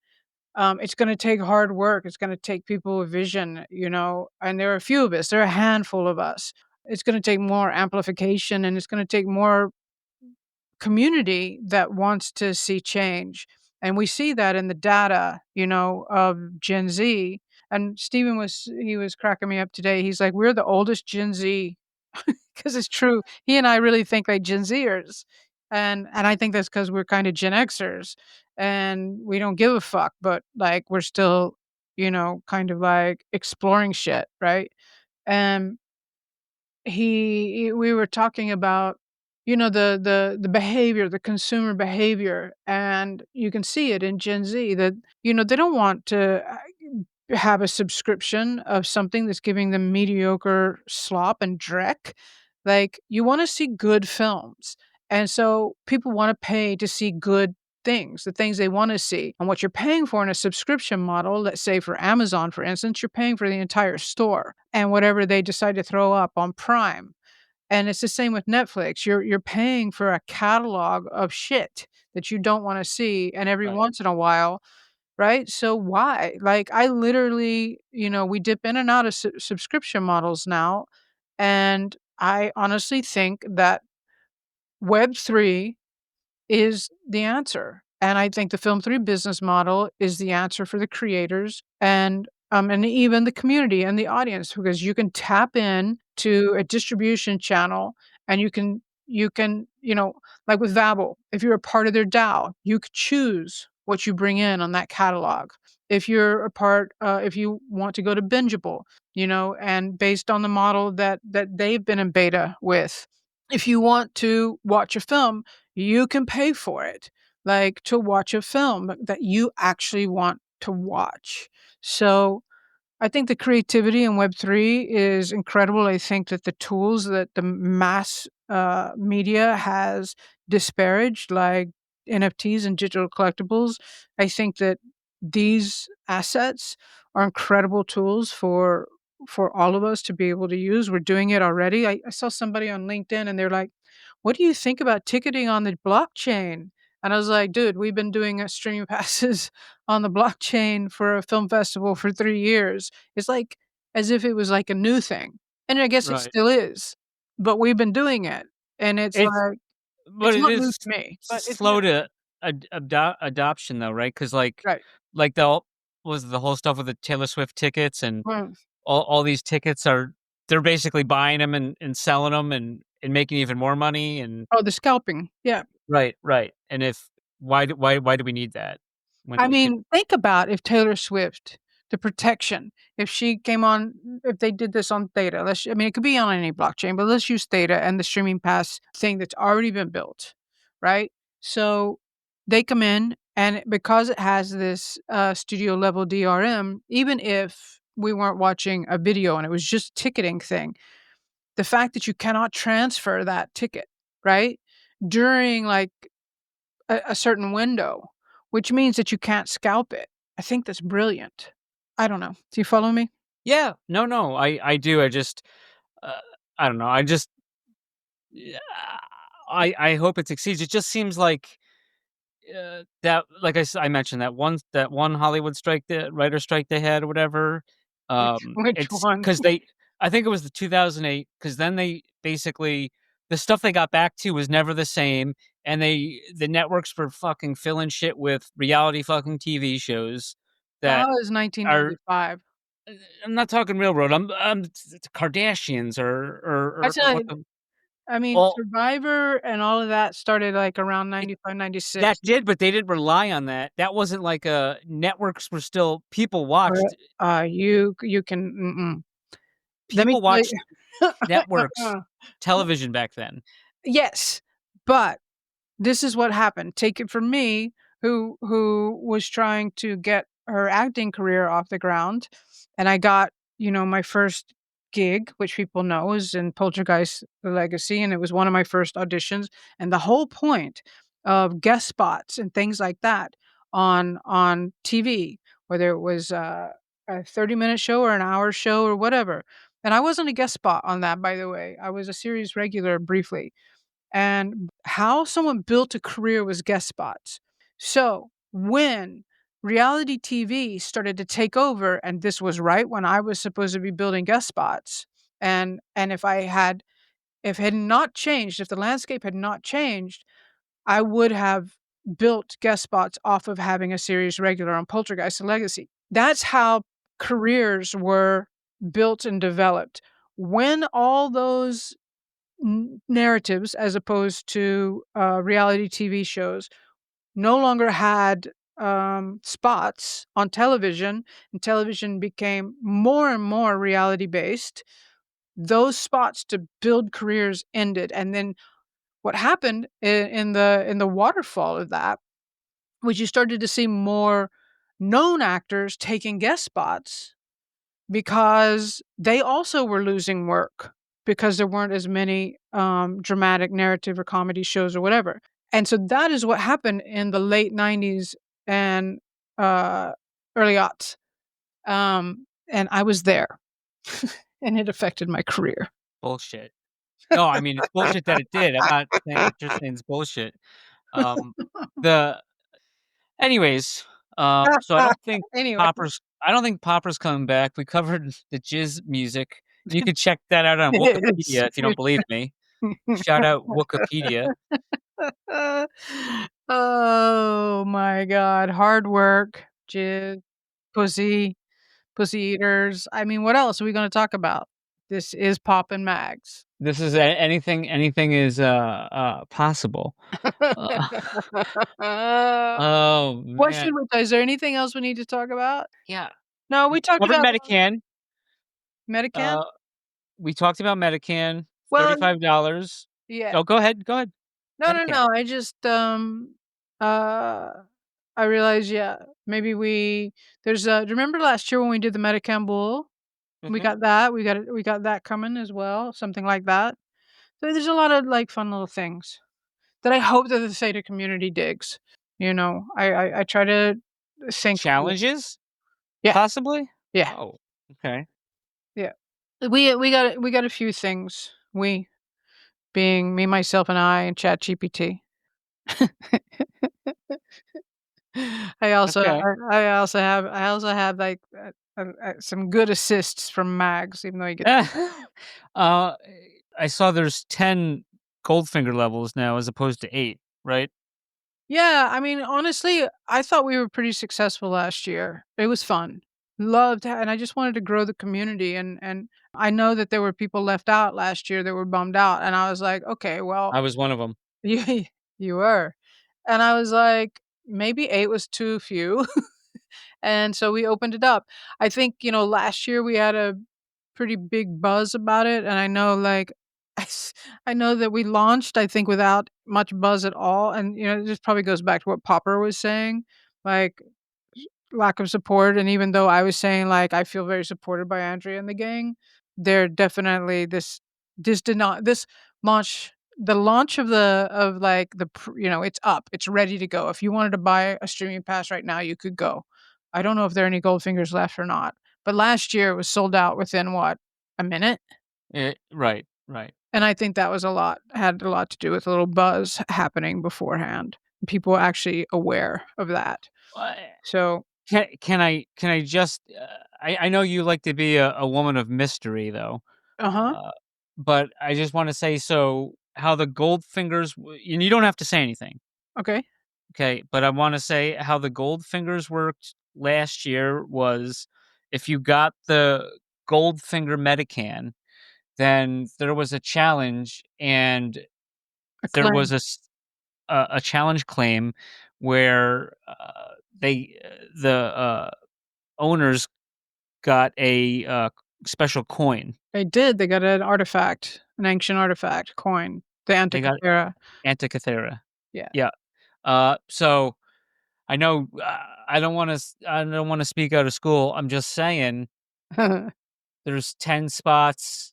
It's going to take hard work. It's going to take people with vision, and there are a few of us. There are a handful of us. It's going to take more amplification, and it's going to take more community that wants to see change. And we see that in the data, of Gen Z. And Steven was cracking me up today. He's like, we're the oldest Gen Z because it's true. He and I really think like Gen Zers. And I think that's because we're kind of Gen Xers and we don't give a fuck, but like we're still, kind of like exploring shit, right? And we were talking about, the behavior, the consumer behavior, and you can see it in Gen Z that, they don't want to have a subscription of something that's giving them mediocre slop and dreck. Like, you wanna see good films, and so people wanna pay to see good things, the things they wanna see, and what you're paying for in a subscription model, let's say for Amazon, for instance, you're paying for the entire store and whatever they decide to throw up on Prime, and it's the same with Netflix. You're paying for a catalog of shit that you don't wanna see, and every Right. once in a while, right? So why? Like, I literally, we dip in and out of subscription models now, and I honestly think that Web3 is the answer. And I think the Film 3 business model is the answer for the creators and even the community and the audience because you can tap in to a distribution channel and you can, like with Vabbel, if you're a part of their DAO, you could choose what you bring in on that catalog. If you're a part, if you want to go to Bingeable, and based on the model that they've been in beta with, if you want to watch a film, you can pay for it, like, to watch a film that you actually want to watch. So, I think the creativity in Web3 is incredible. I think that the tools that the mass, media has disparaged, like NFTs and digital collectibles, I think that these assets are incredible tools for all of us to be able to use. We're doing it already. I saw somebody on LinkedIn and they're like, "What do you think about ticketing on the blockchain?" And I was like, "Dude, we've been doing, streaming passes on the blockchain for a film festival for 3 years." It's like as if it was like a new thing, and I guess it Right. still is, but we've been doing it, and it's It's like but it's it not new is to me, but it's new. slow to adoption though, right? Because Right. like the was the whole stuff with the Taylor Swift tickets and Right. all these tickets are they're basically buying them and selling them and making even more money and Oh, the scalping. Yeah. right. And if why do we need that when I we could mean, think about if Taylor Swift, the protection, if she came on if they did this on Theta, I mean, it could be on any blockchain, but let's use Theta and the streaming pass thing that's already been built, right? So they come in and because it has this studio level DRM, even if we weren't watching a video and it was just a ticketing thing, the fact that you cannot transfer that ticket, right? During like a certain window, which means that you can't scalp it. I think that's brilliant. I don't know. Do you follow me? Yeah, no, I do, I just, uh, I don't know, I just yeah, I hope it succeeds, it just seems like, that like I mentioned that one Hollywood strike the writer strike they had or whatever, Which it's one? because they I think it was the 2008 because then they basically the stuff they got back to was never the same, and the networks were fucking filling shit with reality fucking TV shows That that was are 1995. I'm not talking Railroad. I'm the Kardashians I or tell you, fucking I mean, All Survivor and all of that started, like, around it 95, 96. that did, but they didn't rely on that. That wasn't like, networks were still Or, watched you can let me people tell watched you networks television back then. Yes, but this is what happened. Take it from me, who was trying to get her acting career off the ground, and I got, my first gig, which people know is in Poltergeist: The Legacy, and it was one of my first auditions, and the whole point of guest spots and things like that on TV, whether it was, a 30-minute show or an hour show or whatever, and I wasn't a guest spot on that, by the way. I was a series regular briefly. And how someone built a career was guest spots. So when reality TV started to take over, and this was right when I was supposed to be building guest spots, and if it had not changed, if the landscape had not changed, I would have built guest spots off of having a series regular on Poltergeist: The Legacy. That's how careers were built and developed. When all those narratives, as opposed to reality TV shows, no longer had spots on television, and television became more and more reality based. Those spots to build careers ended, and then what happened in the waterfall of that was you started to see more known actors taking guest spots because they also were losing work because there weren't as many, dramatic narrative or comedy shows or whatever. And so that is what happened in the late '90s and, uh, early aughts. And I was there, and it affected my career. Bullshit. No, I mean, it's bullshit that it did. I'm not saying just saying it's bullshit. Um, the anyways, so Anyway. I don't think Popper's coming back. We covered the jizz music. You can check that out on It's Wikipedia if you don't believe me. Shout out Wikipedia. Oh my god, hard work, jizz, pussy, pussy eaters. I mean, what else are we gonna talk about? This is Poppin' Mags. This is anything is possible. Uh, oh What man. should we is there anything else we need to talk about? Yeah. No, We we talked covered about MetaCann. MetaCannes? Uh, we talked about MetaCann, Well, $35. yeah. Oh, go ahead. Go ahead. No, no, MetaCann. no, I just, uh, I realized, yeah, maybe do you remember last year when we did the Metacam Bowl? We Mhm. got that, we got that coming as well, something like that. So there's a lot of, like, fun little things that I hope that the Theta community digs, I try to think. Challenges? Yeah, Possibly? yeah, Oh, okay. yeah. We got a few things, we being me, myself, and I, and ChatGPT. I also Okay. I also have, like, some good assists from Mags, even though he gets. Uh, I saw there's 10 Goldfinger levels now as opposed to 8, right? Yeah, I mean, honestly, I thought we were pretty successful last year. It was fun. And I just wanted to grow the community, and I know that there were people left out last year that were bummed out, and I was like, "Okay, well, I was one of them. you you were." And I was like, "Maybe 8 was too few." And so we opened it up. I think, last year we had a pretty big buzz about it, and I know, like, I know that we launched, I think, without much buzz at all, and, this probably goes back to what Popper was saying, like, lack of support, and even though I was saying, like, I feel very supported by Andrea and the gang, they're definitely this did not this launch the launch of, like, it's up, it's ready to go. If you wanted to buy a streaming pass right now, you could go. I don't know if there are any Goldfingers left or not, but last year it was sold out within what? A minute? Right, right. And I think that had a lot to do with a little buzz happening beforehand. People were actually aware of that. Uh, So can I just, I know you like to be a woman of mystery, though, uh-huh, uh, but I just wanna say, so how the Goldfingers and you don't have to say anything, okay. okay? But I wanna say how the Goldfingers worked last year was if you got the Goldfinger Medican, then there was a challenge, and A there claim. was a challenge claim where, they the, owners got a, special coin. They did, they got an artifact, an ancient artifact coin, the They got Antikythera. Antikythera. Yeah. Yeah. So I know, I don't wanna speak out of school. I'm just saying there's 10 spots.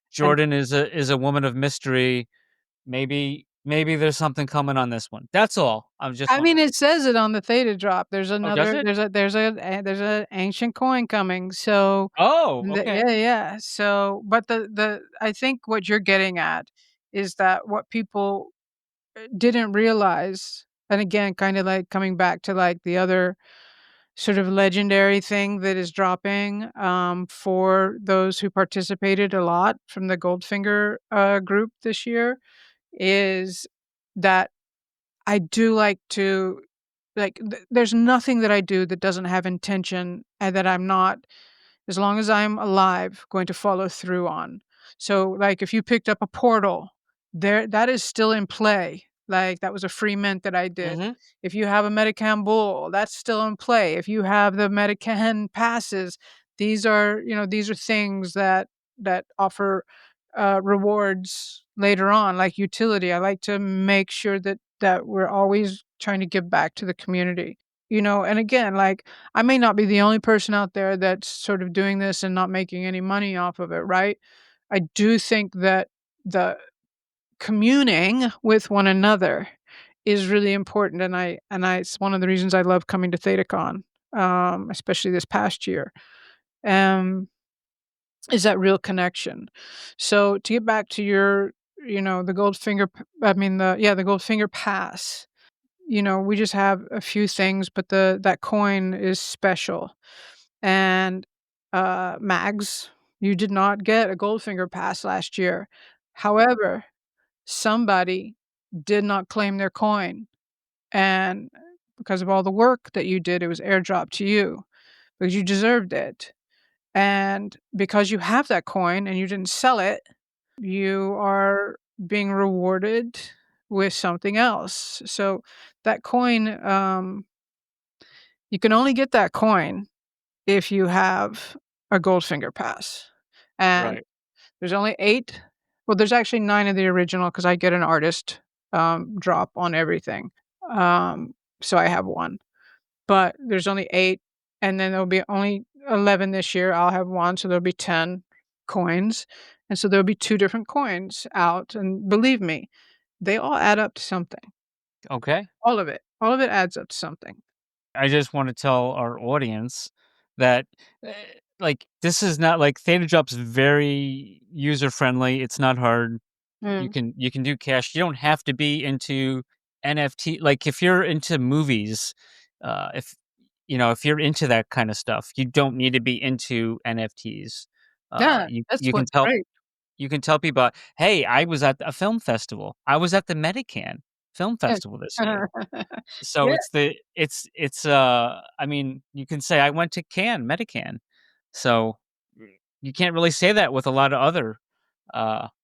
And Jordan is a woman of mystery. Maybe there's something coming on this one. That's all. I'm just I mean, wondering. it says it on the Thetadrop. There's Oh, does another it? there's a ancient coin coming, so Oh, the okay. yeah, yeah, so but the I think what you're getting at is that what people, didn't realize, and again, kinda, like, coming back to, like, the other sort of legendary thing that is dropping, for those who participated a lot from the Goldfinger, group this year, is that I do like to there's nothing that I do that doesn't have intention and that I'm not, as long as I'm alive, going to follow through on. So, like, if you picked up a portal, that is still in play. Like, that was a free mint that I did. Mhm. If you have a Medican Bull, that's still in play. If you have the Medican passes, these are things that offer rewards later on, like utility. I like to make sure that we're always trying to give back to the community. And again, like, I may not be the only person out there that's sort of doing this and not making any money off of it, right? I do think that the communing with one another is really important, and it's one of the reasons I love coming to ThetaCon, especially this past year. Um, is that real connection. So to get back to the the Goldfinger pass. We just have a few things, but the that coin is special. And, Mags, you did not get a Goldfinger pass last year. However, somebody did not claim their coin, and because of all the work that you did, it was airdropped to you because you deserved it. And because you have that coin and you didn't sell it, you are being rewarded with something else. So that coin, you can only get that coin if you have a Goldfinger pass. And Right. there's only 8, well, there's actually 9 of the original because I get an artist, drop on everything. So I have 1. But there's only 8, and then there'll be only 11 this year. I'll have 1, so there'll be 10 coins. And so there'll be 2 different coins out, and believe me, they all add up to something. Okay. All of it. All of it adds up to something. I just wanna tell our audience that, eh, like, this is not like Thetadrop's very user friendly. It's not hard. Mm. You can do cash. You don't have to be into NFT. Like, if you're into movies, if if you're into that kind of stuff, you don't need to be into NFTs. Yeah, that's You can what's tell great. people, "Hey, I was at a film festival. I was at the MetaCannes Film Yeah. Festival this year." So Yeah, I mean, you can say, "I went to MetaCannes." So, you can't really say that with a lot of other,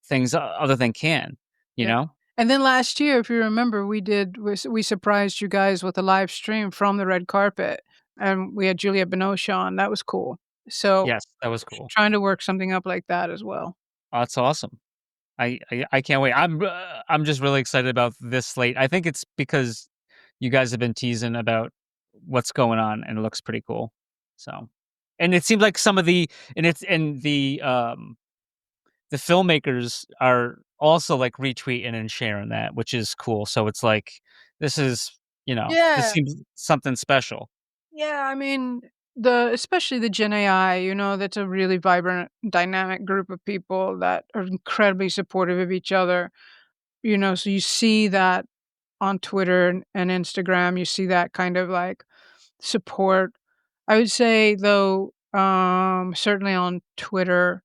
things other than can, you yeah. know? And then last year, if you remember, we surprised you guys with a live stream from the red carpet, and we had Juliette Binoche on. That was cool. So, Yes, that was cool. trying to work something up like that as well. Oh, that's awesome. I can't wait. I'm just really excited about this slate. I think it's because you guys have been teasing about what's going on, and it looks pretty cool. So, and it seems like some of the and it's and the filmmakers are also like retweeting and sharing that, which is cool. So it's like this is, this Yeah. seems something special. Yeah, I mean, especially the Gen AI, that's a really vibrant, dynamic group of people that are incredibly supportive of each other. So you see that on Twitter and Instagram, you see that kind of like support. I would say though, certainly on Twitter,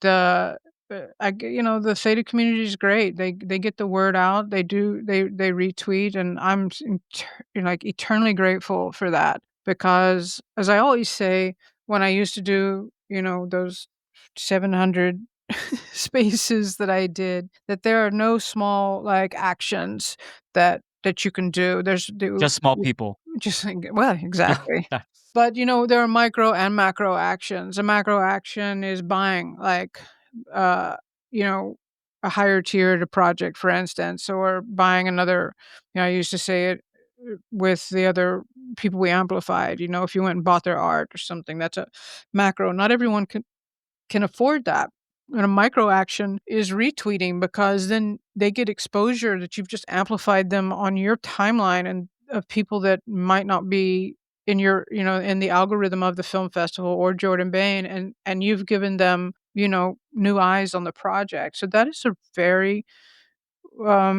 the the Theta community is great. They get the word out. They retweet, and like eternally grateful for that because, as I always say, when I used to do those 700 spaces that I did, that there are no small, like, actions that you can do. There's do Just small people. just well, exactly. But, there are micro and macro actions. A macro action is buying, like, uh, you know, a higher tier to project, for instance, or buying another. I used to say it with the other people we amplified. If you went and bought their art or something, that's a macro. Not everyone can afford that. And a micro action is retweeting, because then they get exposure that you've just amplified them on your timeline, and of people that might not be in your, in the algorithm of the film festival or Jordan Bayne, and you've given them, new eyes on the project. So that is a very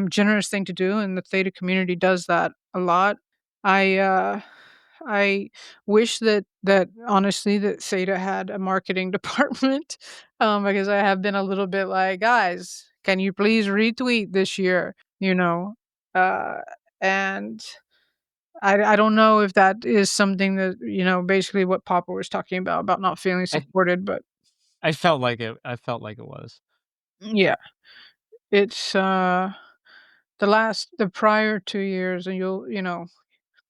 generous thing to do, and the theta community does that a lot. I I wish that honestly that theta had a marketing department, because I have been a little bit like, guys, can you please retweet this year? Uh, and I don't know if that is something that, basically what Papa was talking about not feeling I supported, but I felt like it. I felt like it was. yeah, it's the prior 2 years, and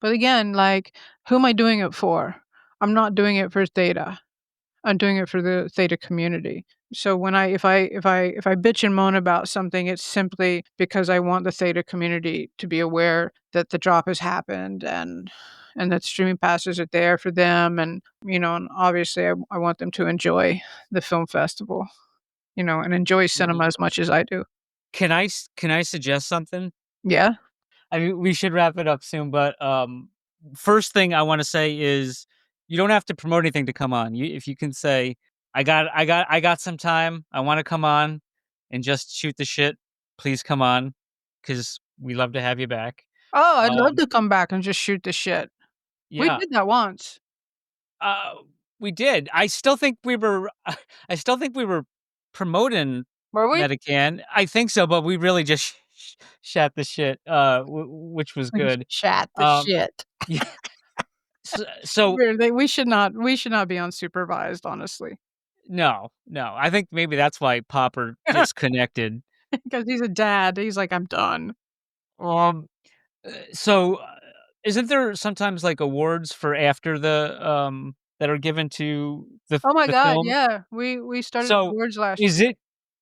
but again, like, who am I doing it for? I'm not doing it for theta. I'm doing it for the theta community. So when I if I bitch and moan about something, it's simply because I want the theta community to be aware that the drop has happened, and that streaming passes are there for them, and obviously I want them to enjoy the film festival, and enjoy cinema as much as I do. Can I suggest something? Yeah. I mean, we should wrap it up soon, but first thing I want to say is you don't have to promote anything to come on. If you can say, I got some time. I want to come on and just shoot the shit. Please come on, because we love to have you back. Oh, I'd love Um, to come back and just shoot the shit. We yeah, did that once. uh, we did. I still think we were. I still think we were promoting Were we? MetaCannes. I think so, but we really just shat the shit, which was good. Chat the Um, shit. yeah. So We should not be unsupervised, honestly, no, no. I think maybe that's why Popper disconnected. because he's a dad. He's like, "I'm done." Um, so isn't there sometimes like awards for after that are given to Oh my the god, film? yeah. We started So awards last is year.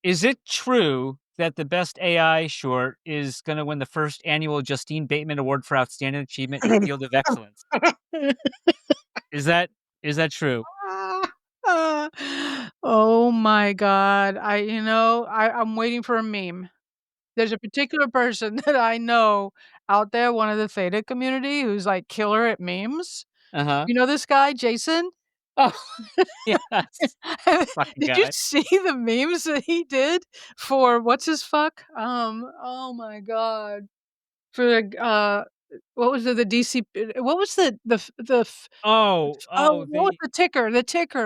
it true that the best AI short is going to win the first annual Justine Bateman Award for Outstanding Achievement in the Field of Excellence? Is that true? Oh my god. I'm waiting for a meme. There's a particular person that I know out there, one of the Theta community, who's, like, killer at memes. Uh huh. You know this guy, Jason? Oh, yes, fucking Did you guy. see the memes that he did for what's his fuck? Oh my god. For the, what was it? The DC what was the f Oh, oh, oh, what was the ticker?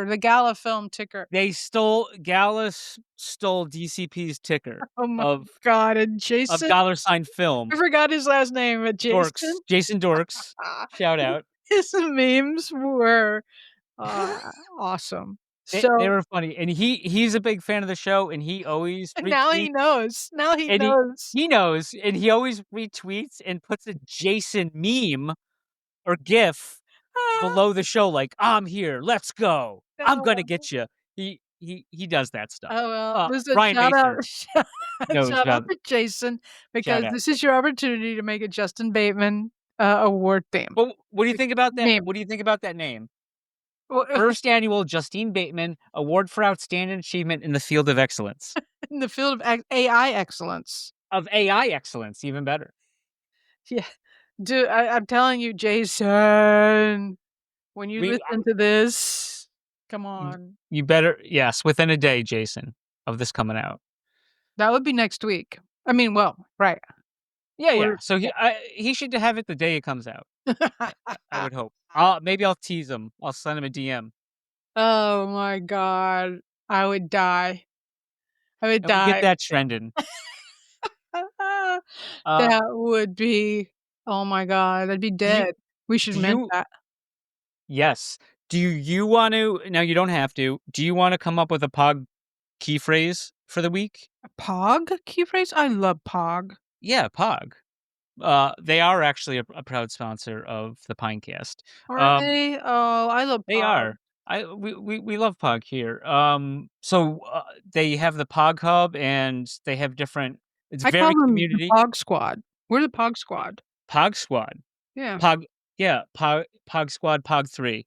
The Gala film ticker. Gallus stole DCP's ticker Oh my of god, and Jason dollar sign I film. forgot his last name, but Jason? Dorks, Jason Dorks, shout out. His memes were, uh, awesome. They So were funny, and he's a big fan of the show, and he always now he retweets, knows. Now he and knows. he knows, and he always retweets and puts a Jason meme or GIF below the show, like, "I'm here, let's go, I'm gonna No. get you." He does that stuff. Oh, well, this is a Ryan shout out Macer knows shout out about to Jason, shout because out. this is your opportunity to make a Justin Bateman, award theme. Well, what do you Like, think about that? meme. What do you think about that name? Well, First annual Justine Bateman Award for Outstanding Achievement in the Field of Excellence. in the field of AI excellence. Of AI excellence, even better. Yeah. Dude, I'm telling you, Jason, when you We listen to this, come y on. you better yes, within a day, Jason, of this coming out. That would be next week. I mean, well, right. Yeah, yeah. We're So yeah. he should have it the day it comes out. I would hope. Maybe I'll tease him. I'll send him a DM, Oh my god. I would die. I would and we'll get die. that trending. Uh, That would be oh my god, that'd be do you dead. We should do mint you that. yes. Do you want to now you don't have to. Do you wanna come up with a key phrase for the week. Pog key phrase? I love Pog. Yeah, Pog. They are actually a proud sponsor of the Pinecast. Are they? Oh, I love They Pog. are. We love Pog here. So they have the Pog Hub, and they have different. It's I call very them the community. Pog Squad. We're the Pog Squad. Pog Squad. Yeah. Pog. Yeah. Pog Squad. Pog 3.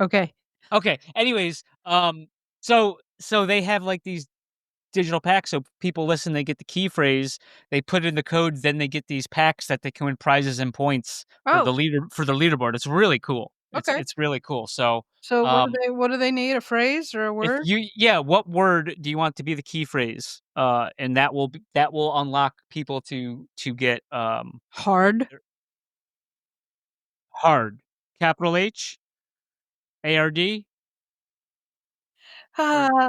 Okay. Okay. Anyways, so they have like these digital packs. So people listen, they get the key phrase, they put in the code, then they get these packs that they can win prizes and points for Oh, the leaderboard. It's really cool. okay. It's really cool. So So um what do they need? A phrase or a if word? what word do you want to be the key phrase? And that will unlock people to get Hard. hard. Capital HARD. Or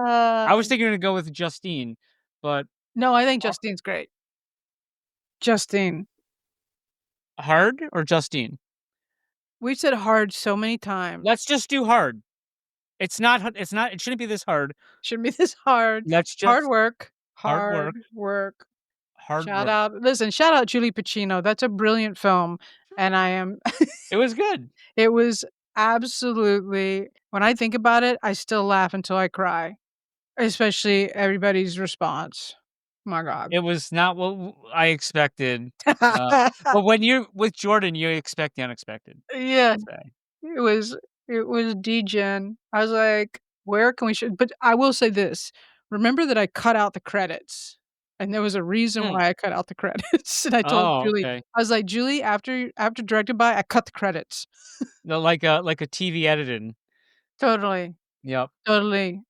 I was thinking to go with Justine, but No, I think har- Justine's great. Justine. hard or Justine? We've said hard so many times. Let's just do hard. It's not it shouldn't be this hard. Shouldn't be this hard. Let's Hard just work. hard work, Hard work. hard Shout work. out. Listen, shout out Julie Pacino. That's a brilliant film. And I am It was good. it was absolutely when I think about it, I still laugh until I cry. Especially everybody's response. My God. It was not what I expected. But when you're with Jordan, you expect the unexpected. Yeah. Say. It was degen. I was like, "Where can we show?" But I will say this, remember that I cut out the credits, and there was a reason Hmm. why I cut out the credits, and I told Oh, Julie, okay. I was like, "Julie, after directed by, I cut the credits." No, like a TV editing. Totally, Yep. totally.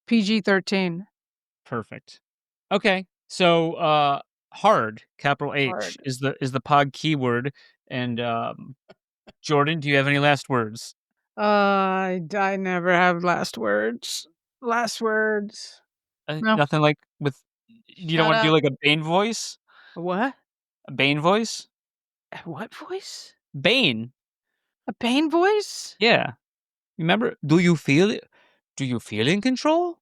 PG-13. Perfect. Okay. So hard, capital H Hard. is the pod keyword. And Jordan, do you have any last words? I never have last words. Last words. No. Nothing like with you don't Shout want to do out. like a Bane voice? A what? A Bane voice? A what voice? Bane. A Bayne voice? Yeah. Remember? Do you feel it? Do you feel in control?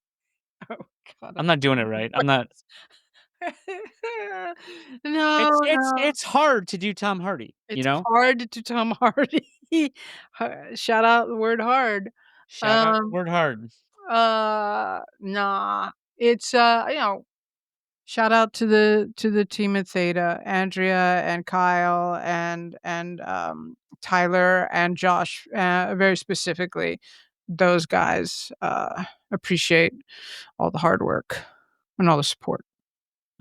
Oh god, I'm not doing it right. I'm not. No, no. It's hard to do Tom Hardy, you It's know? hard to Tom Hardy. Shout out the word hard. Shout out Um, word hard. nah. It's, shout out to the team at Theta, Andrea and Kyle and Tyler and Josh, very specifically. Those guys, appreciate all the hard work and all the support.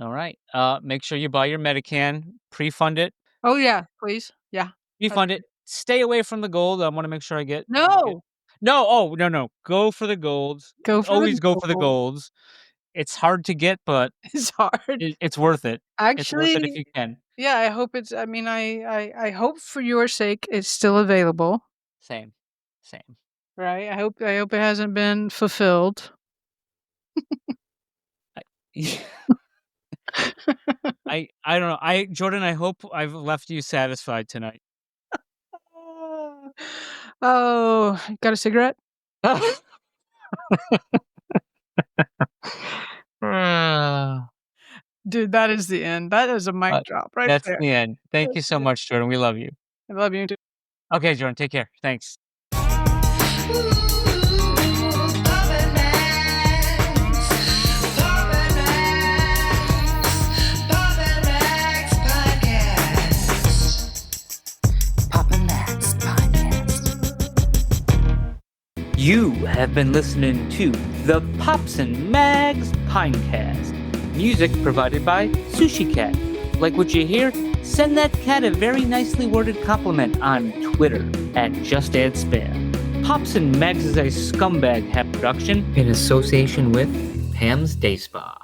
All right. Make sure you buy your MetaCannes, pre-fund it. Oh, yeah, please. Yeah. Refund it. Stay away from the gold. I want to make sure I get. No! No. Oh no. Go for the golds. Go for the Always go for the gold. golds. It's hard to get, but It's hard. it's worth it. It's worth it if Actually, you can. yeah, I hope it's I mean, I hope for your sake it's still available, Same. right? I hope it hasn't been fulfilled. I don't know. Jordan, I hope I've left you satisfied tonight. Oh, got a cigarette? Dude, that is the end. That is a mic drop right That's there. the end. Thank you That's so it. much, Jordan. We love you. I love you too. Okay, Jordan, take care. Thanks. You have been listening to the Pops and Mags Pinecast. Music provided by Sushi Cat. Like what you hear? Send that cat a very nicely worded compliment on Twitter at JustAddSpam. Pops and Mags is a Scumbag Hat production in association with Pam's Day Spa.